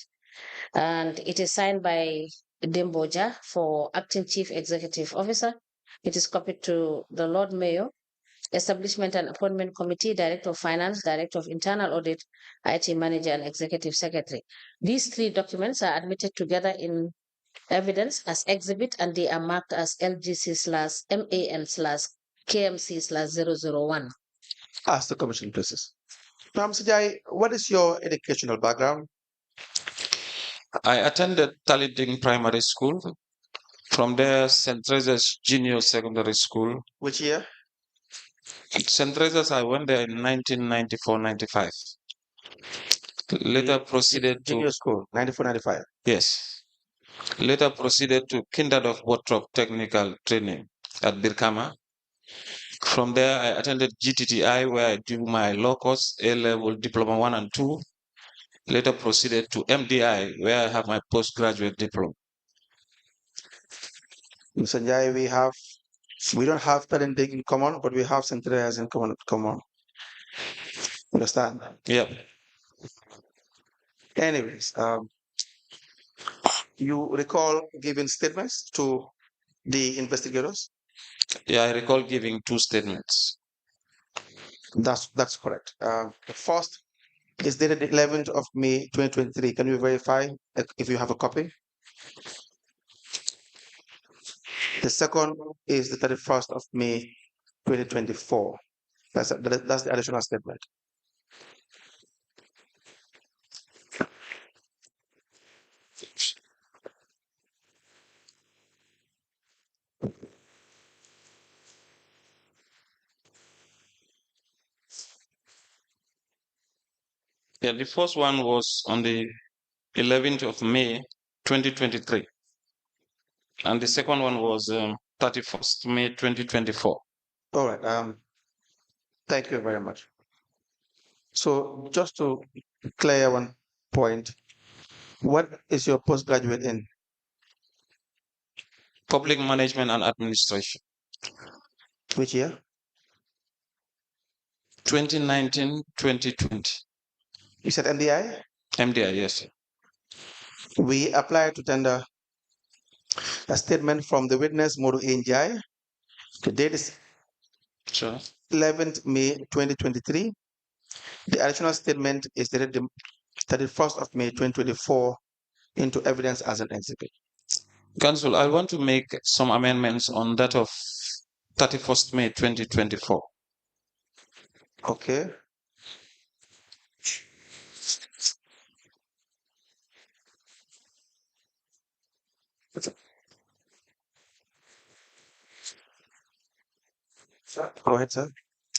And it is signed by Demboja for Acting Chief Executive Officer. It is copied to the Lord Mayor, Establishment and Appointment Committee, Director of Finance, Director of Internal Audit, IT Manager, and Executive Secretary. These three documents are admitted together in evidence as exhibit, and they are marked as LGC/MAN/KMC/001. Ask the commission, please. Now, Mr. Jai, what is your educational background? I attended Taliding Primary School. From there, St. Teresa's Junior Secondary School. Which year? St. Teresa's, I went there in 1994-95. Later proceeded to Junior School, 94-95. Yes. Later proceeded to Kinderdorf Bottrop Technical Training at Birkama. From there, I attended GTTI, where I do my law course, A-level Diploma 1 and 2. Later proceeded to MDI, where I have my postgraduate diploma. Mr. Jai, we don't have Talinding in common, but we have St. Teresa's in common. Understand? Yep. Anyways, you recall giving statements to the investigators? Yeah, I recall giving 2 statements. That's correct. The first is dated the 11th of May 2023. Can you verify if you have a copy? The second is the 31st of May 2024. That's the additional statement. Yeah, the first one was on the 11th of May 2023. And the second one was 31st May 2024. All right. Thank you very much. So just to clear one point, what is your postgraduate in? Public Management and Administration. Which year? 2019-2020. You said NDI? MDI, yes. We applied to tender a statement from the witness Modou NJIE. The date is 11th May 2023. The additional statement is dated the 31st of May 2024 into evidence as an exhibit. Council, I want to make some amendments on that of 31st May 2024. Okay. Go ahead, sir.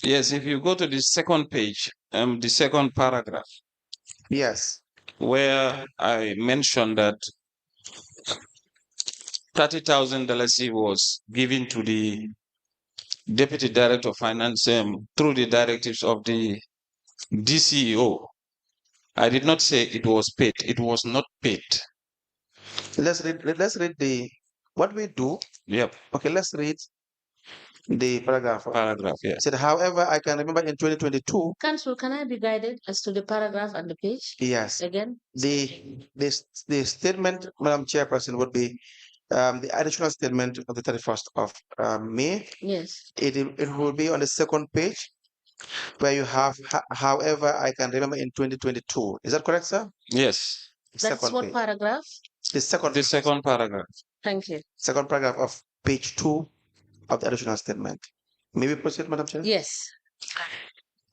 Yes, if you go to the second page, the second paragraph. Yes. Where I mentioned that $30,000 was given to the Deputy Director of Finance through the directives of the DCEO. I did not say it was paid. It was not paid. Let's read the what we do. Yep. Okay, let's read the paragraph. Yeah. Said, however, I can remember in 2022. Council, can I be guided as to the paragraph and the page? Yes. Again? The statement, Madam Chairperson, would be the additional statement of the 31st of May. Yes. It will be on the second page where you have, however, I can remember in 2022. Is that correct, sir? Yes. That's what page. paragraph? The second paragraph. Thank you. Second paragraph of page 2 of the additional statement. May we proceed, Madam Chair? Yes.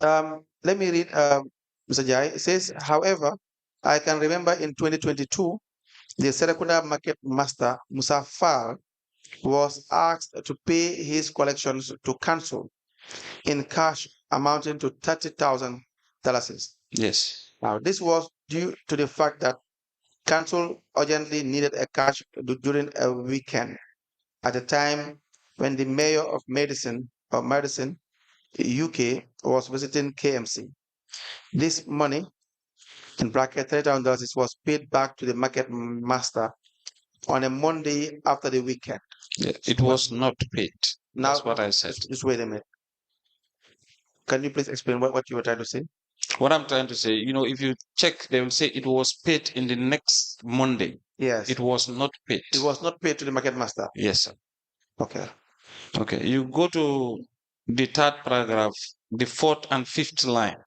Let me read, Mr. Jai. It says, however, I can remember in 2022, the Serekunda market master, Musa Fall, was asked to pay his collections to council in cash amounting to $30,000. Yes. Now, this was due to the fact that council urgently needed a cash during a weekend at a time when the mayor of Madison, UK, was visiting KMC. This money, in bracket $30,000, was paid back to the market master on a Monday after the weekend. Yeah, it was not paid. Now, that's what I said. Just wait a minute. Can you please explain what you were trying to say? What I'm trying to say, if you check, they will say it was paid in the next Monday. Yes. It was not paid. It was not paid to the market master? Yes, sir. Okay. Okay, you go to the third paragraph, the fourth and fifth line.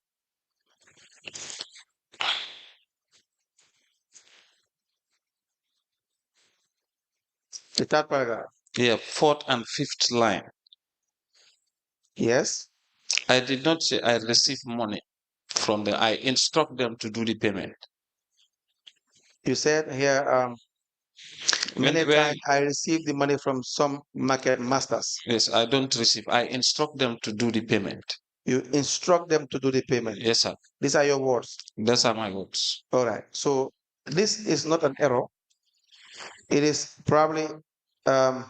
The third paragraph? Yeah, fourth and fifth line. Yes. I did not say I received money from them. I instruct them to do the payment. You said here, many times I receive the money from some market masters. Yes, I don't receive. I instruct them to do the payment. You instruct them to do the payment? Yes, sir. These are your words? Those are my words. All right. So this is not an error. It is probably a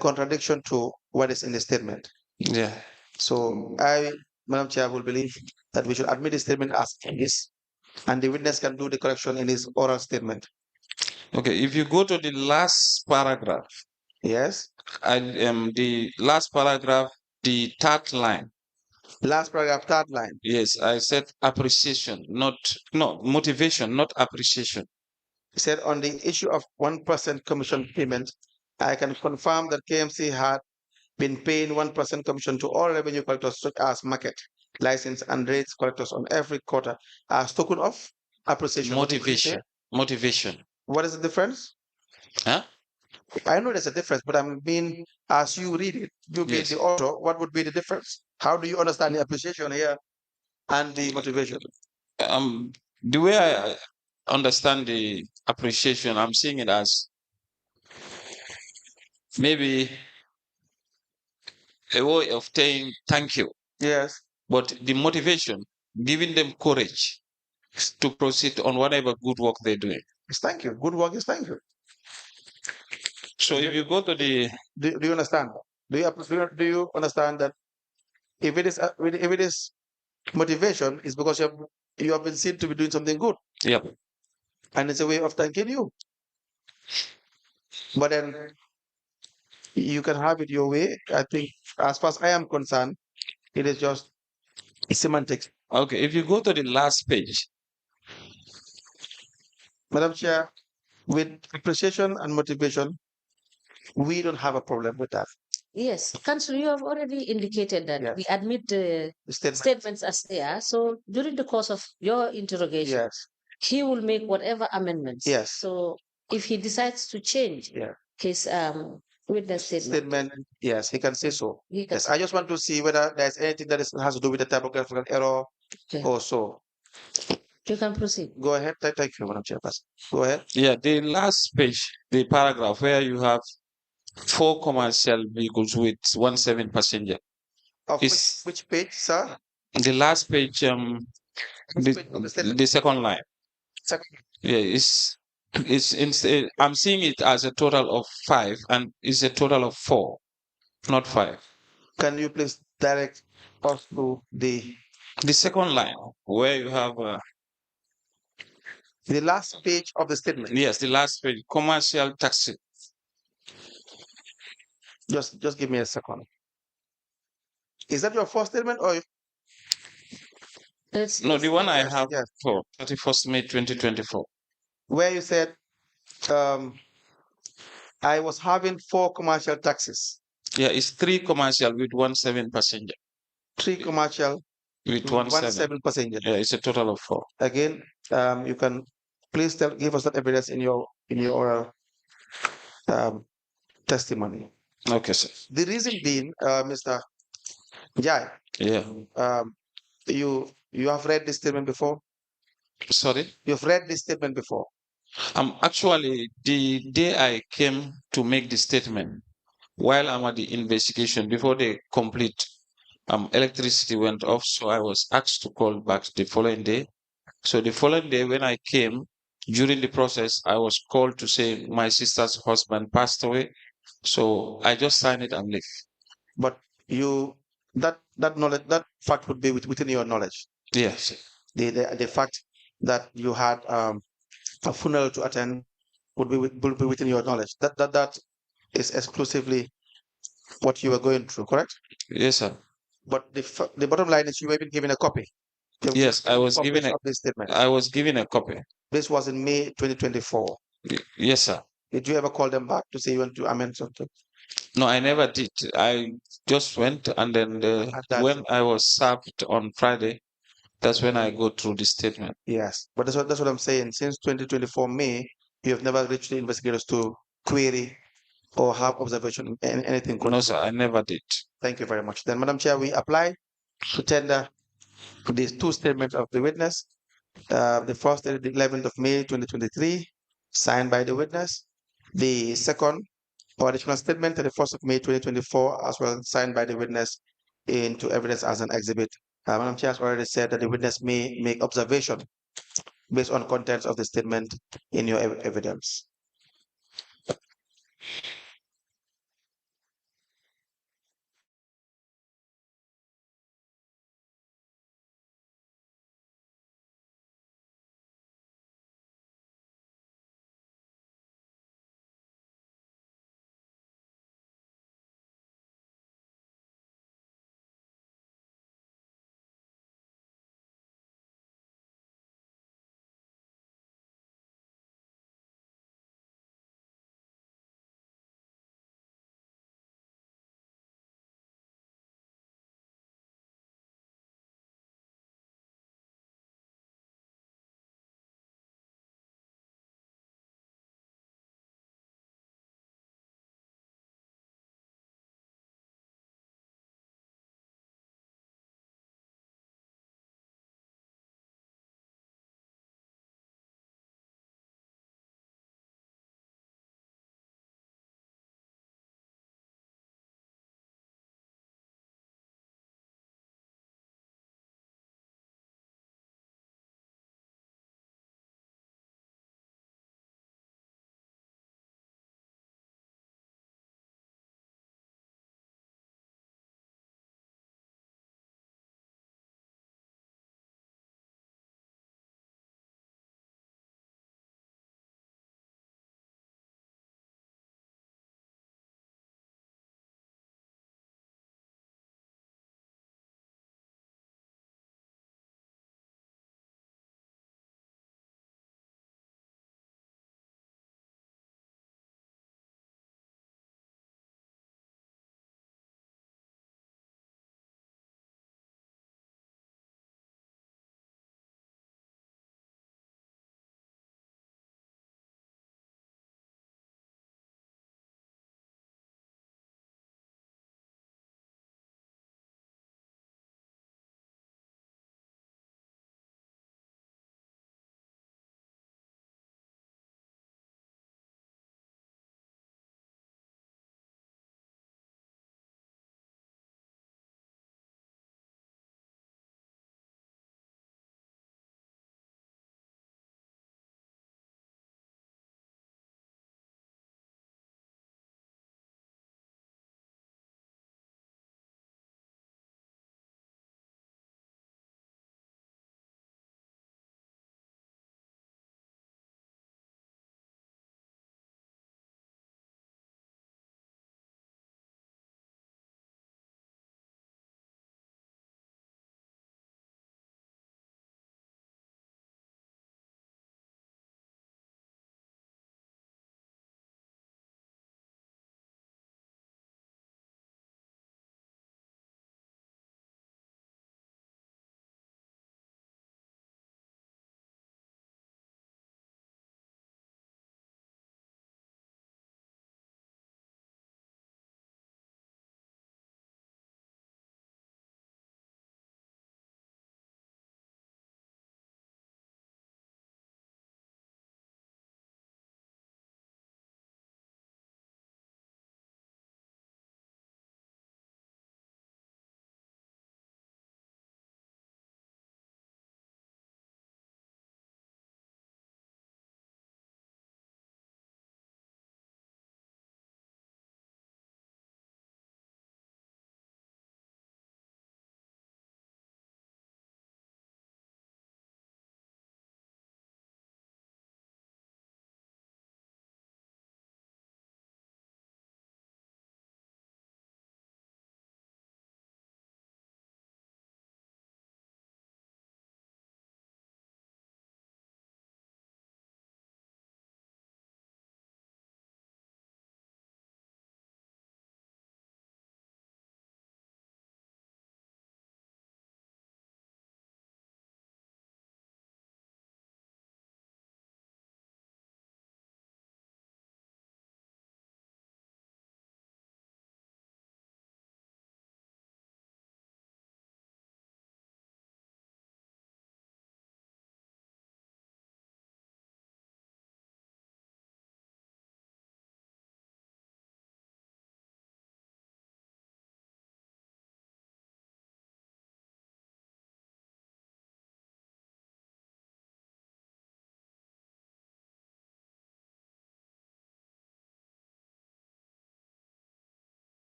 contradiction to what is in the statement. Yeah. So I, Madam Chair, will believe that we should admit the statement as is, and the witness can do the correction in his oral statement. Okay, if you go to the last paragraph. Yes. The last paragraph, the third line. Last paragraph, third line. Yes, I said appreciation, motivation, not appreciation. He said on the issue of 1% commission payment, I can confirm that KMC had been paying 1% commission to all revenue collectors, such as market, license, and rates collectors on every quarter as token of appreciation. Motivation. Motivation. What is the difference? Huh? I know there's a difference, but I'm being, as you read it, you being the author, what would be the difference? How do you understand the appreciation here and the motivation? The way I understand the appreciation, I'm seeing it as maybe a way of saying thank you. Yes. But the motivation, giving them courage to proceed on whatever good work they're doing. It's thank you. Good work is thank you. So if you go to the, do you understand? Do you understand that if it is motivation, it's because you have been seen to be doing something good. Yep. And it's a way of thanking you. But then you can have it your way. I think, as far as I am concerned, it is just semantics. Okay, if you go to the last page. Madam Chair, with appreciation and motivation, we don't have a problem with that. Yes, Council, you have already indicated that we admit the statements as they are. So during the course of your interrogation, he will make whatever amendments. Yes. So if he decides to change his witness statement, yes, he can say so. He can Yes, I just want to see whether there's anything that has to do with the typographical error or so. You can proceed. Go ahead. Thank you, Madam Chairperson. Go ahead. Yeah, the last page, the paragraph where you have 4 commercial vehicles with 17 passenger. Of which page, sir? The last page, the second line. Yeah, I'm seeing it as a total of 5, and it's a total of 4, not 5. Can you please direct us to the second line where you have the last page of the statement? Yes, the last page, commercial taxi. Just give me a second. Is that your first statement or? No, the one I have for 31st May 2024. Where you said, I was having 4 commercial taxis. Yeah, it's 3 commercial with 17 passenger. 3 commercial with 17 passenger. Yeah, it's a total of 4. Again, you can please give us that evidence in your oral testimony. Okay, sir. The reason being, Mr. Njai. Yeah. You have read this statement before? Sorry? You've read this statement before? Actually, the day I came to make the statement, while I'm at the investigation, before they complete, electricity went off, so I was asked to call back the following day. So the following day, when I came, during the process, I was called to say my sister's husband passed away. So I just signed it and left. But that knowledge, that fact would be within your knowledge. Yes. The fact that you had a funeral to attend would be within your knowledge. That is exclusively what you were going through, correct? Yes, sir. But the bottom line is you were even given a copy. Yes, I was given a copy. This was in May 2024. Yes, sir. Did you ever call them back to say you want to amend something? No, I never did. I just went, and then when I was served on Friday, that's when I go through the statement. Yes, but that's what I'm saying. Since 2024 May, you have never reached the investigators to query or have observation in anything. No, sir, I never did. Thank you very much. Then, Madam Chair, we apply to tender these 2 statements of the witness. The first is the 11th of May 2023, signed by the witness. The second, or additional statement, the 1st of May 2024, as well signed by the witness into evidence as an exhibit. Madam Chair has already said that the witness may make observation based on contents of the statement in your evidence.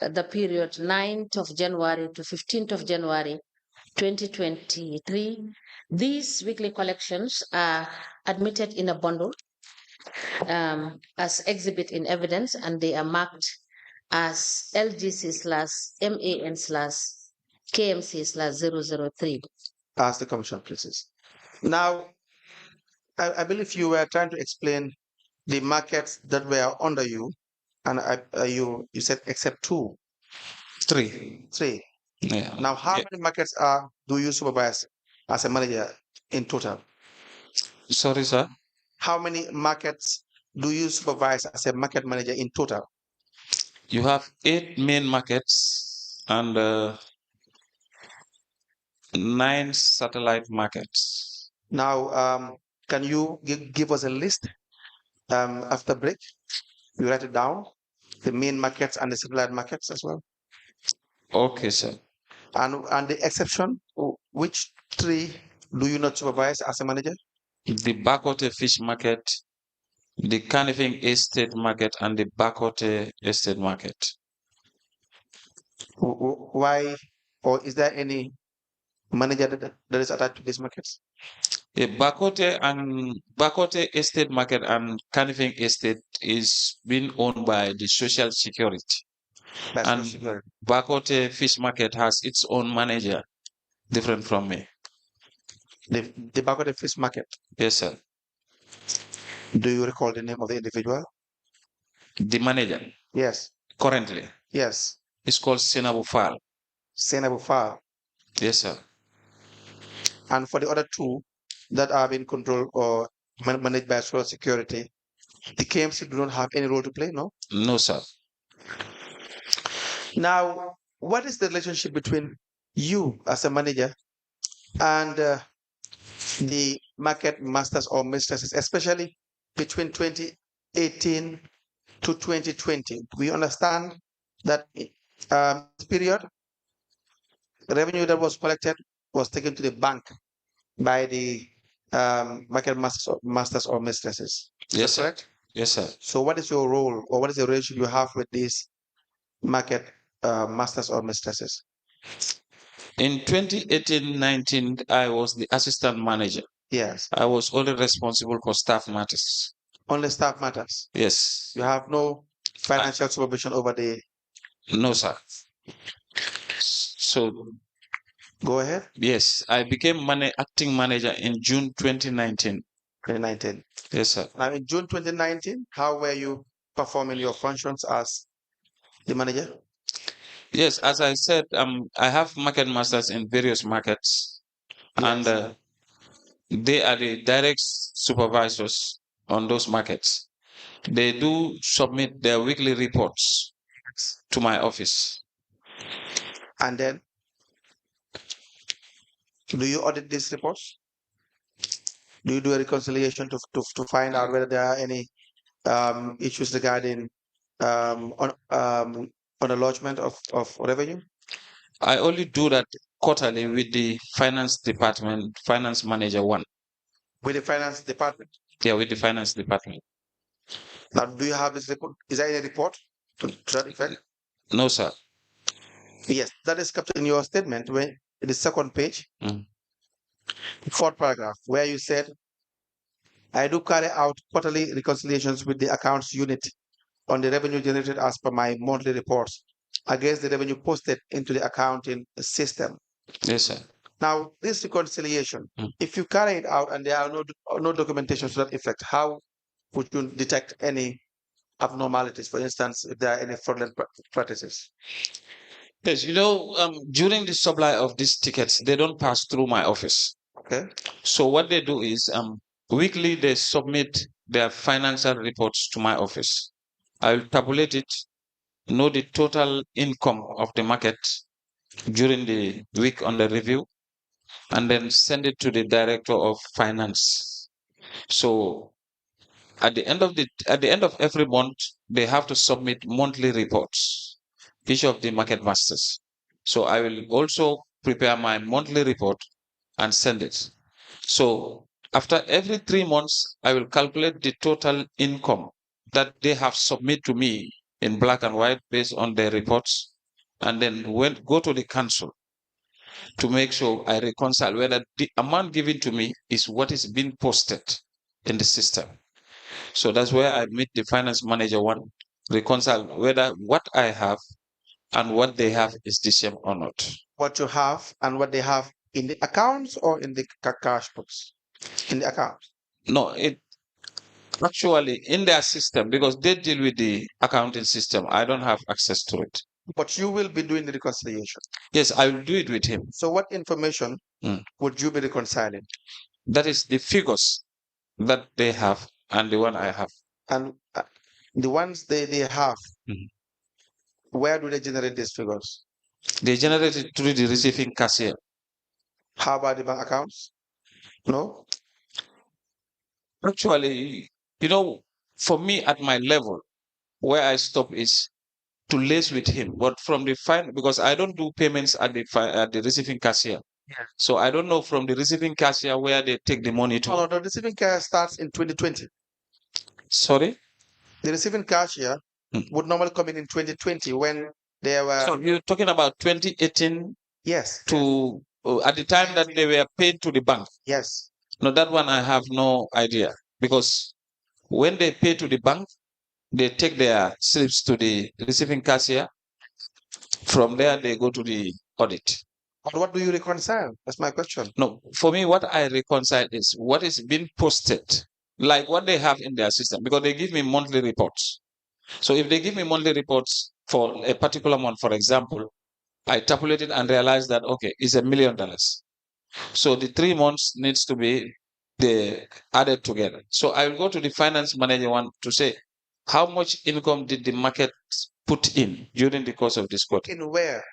the period 9th of January to 15th of January 2023. These weekly collections are admitted in a bundle as exhibit in evidence, and they are marked as LGC/MAN/KMC/003. Ask the commission, please. Now, I believe you were trying to explain the markets that were under you, and you said except two. Three. Yeah. Now, how many markets do you supervise as a manager in total? Sorry, sir. How many markets do you supervise as a market manager in total? You have 8 main markets and 9 satellite markets. Now, can you give us a list after break? You write it down, the main markets and the satellite markets as well. Okay, sir. And the exception, which 3 do you not supervise as a manager? The Bakote fish market, the Canifing estate market, and the Bakote estate market. Why, or is there any manager that is attached to these markets? The Bakote estate market and Canifing estate is being owned by the Social Security. And Bakote fish market has its own manager, different from me. The Bakote fish market? Yes, sir. Do you recall the name of the individual? The manager? Yes. Currently? Yes. It's called Senabu Fall. Senabu Fall? Yes, sir. And for the other 2 that are being controlled or managed by Social Security, the KMC do not have any role to play, no? No, sir. Now, what is the relationship between you as a manager and the market masters or mistresses, especially between 2018 to 2020? We understand that this period, the revenue that was collected was taken to the bank by the market masters or mistresses. Yes, sir. Correct? Yes, sir. So what is your role, or what is the relationship you have with these market masters or mistresses? In 2018-19, I was the assistant manager. Yes. I was only responsible for staff matters. Only staff matters? Yes. You have no financial supervision over the... No, sir. So... Go ahead. Yes, I became acting manager in June 2019. 2019. Yes, sir. Now, in June 2019, how were you performing your functions as the manager? Yes, as I said, I have market masters in various markets, yes. And they are the direct supervisors on those markets. They do submit their weekly reports to my office. And then, do you audit these reports? Do you do a reconciliation to find out whether there are any issues regarding on allotment of revenue? I only do that quarterly with the finance department, finance manager 1. With the finance department? Yeah, with the finance department. Now, do you have this report? Is there any report to that effect? No, sir. Yes, that is captured in your statement, when the second page, 4th paragraph, where you said, I do carry out quarterly reconciliations with the accounts unit on the revenue generated as per my monthly reports against the revenue posted into the accounting system. Yes, sir. Now, this reconciliation, if you carry it out and there are no documentation to that effect, how would you detect any abnormalities? For instance, if there are any fraudulent practices? Yes, you know, during the supply of these tickets, they don't pass through my office. Okay. So what they do is, weekly they submit their financial reports to my office. I will tabulate it, know the total income of the market during the week on the review, and then send it to the director of finance. So at the end of every month, they have to submit monthly reports, each of the market masters. So I will also prepare my monthly report and send it. So after every 3 months, I will calculate the total income that they have submitted to me in black and white based on their reports, and then go to the council to make sure I reconcile whether the amount given to me is what is being posted in the system. So that's where I meet the finance manager one, reconcile whether what I have and what they have is the same or not. What you have and what they have in the accounts or in the cash books? In the accounts? No, it actually in their system, because they deal with the accounting system. I don't have access to it. But you will be doing the reconciliation. Yes, I will do it with him. So what information would you be reconciling? That is the figures that they have and the one I have. And the ones they have, where do they generate these figures? They generate it through the receiving cashier. How about the bank accounts? No? Actually, you know, for me at my level, where I stop is to liaise with him. But from the because I don't do payments at the receiving cashier. Yeah. So I don't know from the receiving cashier where they take the money to. No, the receiving cashier starts in 2020. Sorry? The receiving cashier would normally come in 2020 when they were. So you're talking about 2018? Yes. To at the time that they were paid to the bank? Yes. No, that one I have no idea, because when they pay to the bank, they take their slips to the receiving cashier. From there, they go to the audit. But what do you reconcile? That's my question. No, for me, what I reconcile is what is being posted, like what they have in their system, because they give me monthly reports. So if they give me monthly reports for a particular month, for example, I tabulate it and realize that, okay, it's $1 million. So the 3 months needs to be added together. So I will go to the finance manager one to say, how much income did the market put in during the course of this quarter? In where?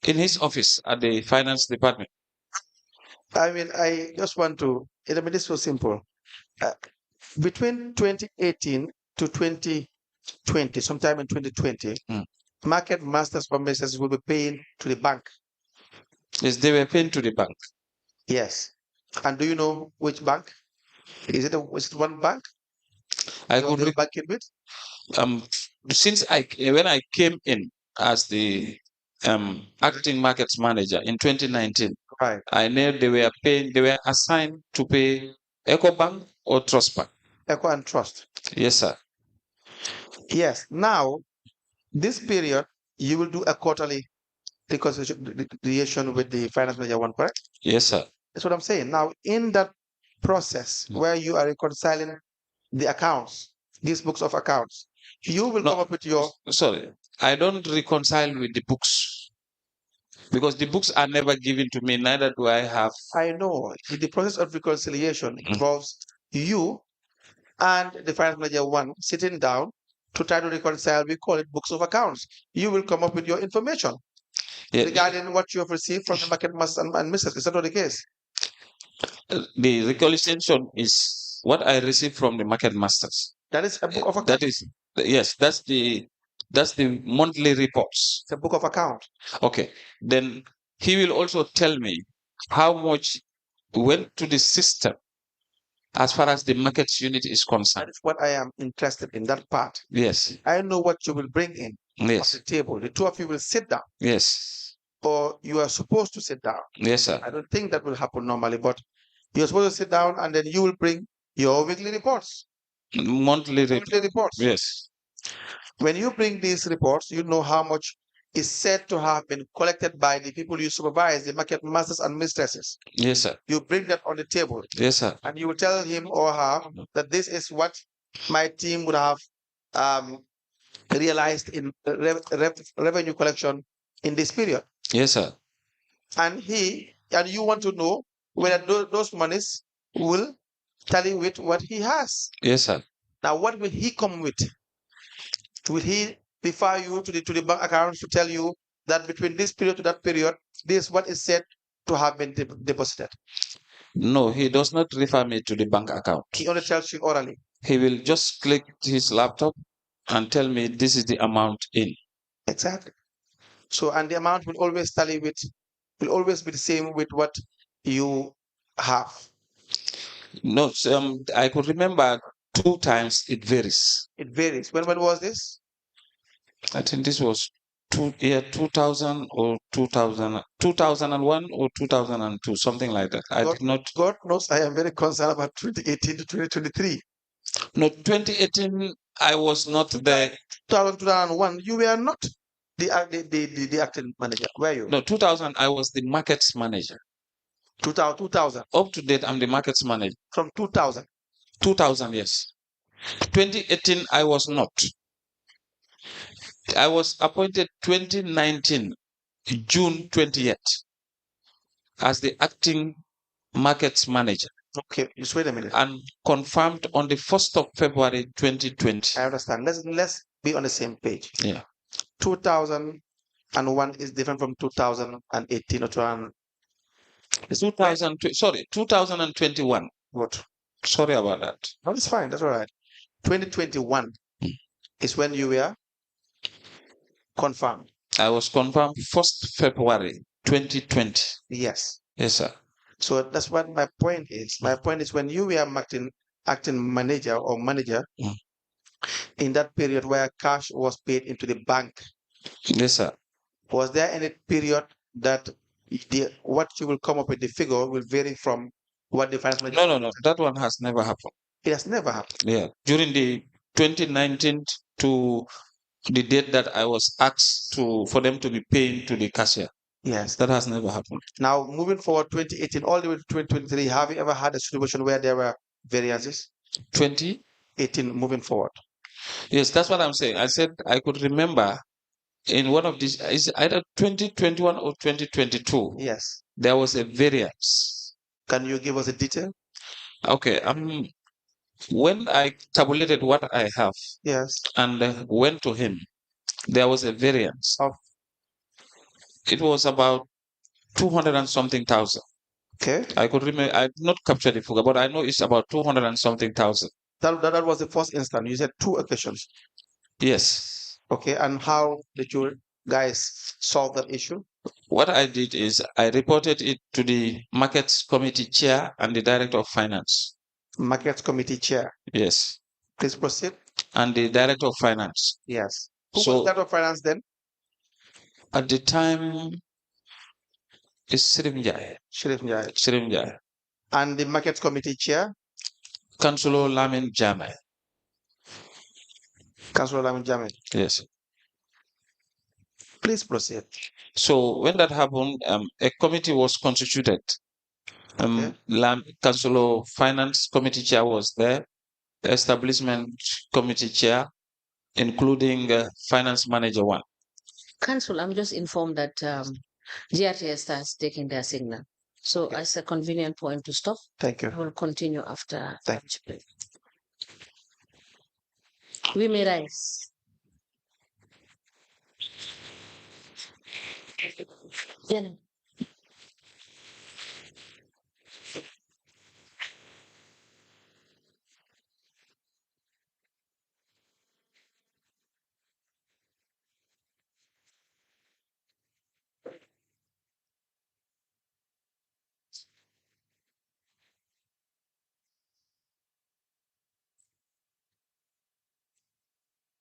In his office at the finance department. I mean, I just want to, I mean, this was simple. Between 2018 to 2020, sometime in 2020, market masters or masters will be paying to the bank. Yes, they were paying to the bank. Yes. And do you know which bank? Is it one bank? I could bank it with? Since when I came in as the acting markets manager in 2019, right, I know they were assigned to pay EcoBank or Trust Bank. Eco and Trust. Yes, sir. Yes. Now, this period, you will do a quarterly reconciliation with the finance manager one, correct? Yes, sir. That's what I'm saying. Now, in that process where you are reconciling the accounts, these books of accounts, you will come up with your. Sorry, I don't reconcile with the books because the books are never given to me. Neither do I have. I know. The process of reconciliation involves you and the finance manager one sitting down to try to reconcile. We call it books of accounts. You will come up with your information regarding what you have received from the market masters and misters. Is that not the case? The reconciliation is what I received from the market masters. That is a book of account. That is, yes, that's the monthly reports. It's a book of account. Okay. Then he will also tell me how much went to the system as far as the markets unit is concerned. That is what I am interested in, that part. Yes. I know what you will bring in on the table. The two of you will sit down. Yes. Or you are supposed to sit down. Yes, sir. I don't think that will happen normally, but you're supposed to sit down and then you will bring your weekly reports. Monthly reports. Yes. When you bring these reports, you know how much is said to have been collected by the people you supervise, the market masters and mistresses. Yes, sir. You bring that on the table. Yes, sir. And you will tell him or her that this is what my team would have realized in revenue collection in this period. Yes, sir. And you want to know whether those monies will tally with what he has. Yes, sir. Now, what will he come with? Will he refer you to the bank accounts to tell you that between this period to that period, this is what is said to have been deposited? No, he does not refer me to the bank account. He only tells you orally. He will just click his laptop and tell me this is the amount in. Exactly. So, and the amount will always tally with, will always be the same with what you have. No, I could remember 2 times it varies. It varies. When was this? I think this was 2000 or 2001 or 2002, something like that. I did not. God knows I am very concerned about 2018 to 2023. No, 2018, I was not there. 2001, you were not the acting manager, were you? No, 2000, I was the markets manager. 2000. Up to date, I'm the markets manager. From 2000. 2000, yes. 2018, I was not. I was appointed 2019, June 20th, as the acting markets manager. Okay, just wait a minute. And confirmed on the 1st of February 2020. I understand. Let's be on the same page. Yeah. 2001 is different from 2018 or 2021. What? Sorry about that. No, it's fine. That's all right. 2021 is when you were confirmed. I was confirmed 1st February 2020. Yes. Yes, sir. So that's what my point is. My point is when you were acting manager or manager in that period where cash was paid into the bank. Yes, sir. Was there any period that what you will come up with the figure will vary from what the finance manager? No. That one has never happened. It has never happened. Yeah. During the 2019 to the date that I was asked for them to be paying to the cashier. Yes. That has never happened. Now, moving forward, 2018 all the way to 2023, have you ever had a situation where there were variances? 2018 moving forward. Yes, that's what I'm saying. I said I could remember in one of these, is either 2021 or 2022. Yes. There was a variance. Can you give us a detail? Okay. When I tabulated what I have, yes, and went to him, there was a variance of. It was about 200 and something thousand. Okay. I could remember. I did not capture the figure, but I know it's about 200 and something thousand. That was the first instance. You said 2 occasions. Yes. Okay. And how did you guys solve that issue? What I did is I reported it to the markets committee chair and the director of finance. Markets committee chair. Yes. Please proceed. And the director of finance. Yes. Who was director of finance then? At the time, it's Shrim Njai. And the markets committee chair? Councillor Lamin Jame. Councillor Lamin Jame. Yes. Please proceed. So when that happened, a committee was constituted. Councillor Finance Committee Chair was there, Establishment Committee Chair, including Finance Manager 1. Council, I'm just informed that GRTS starts taking their signal. So as a convenient point to stop. Thank you. I will continue after. Thank you. We may rise. Yeah.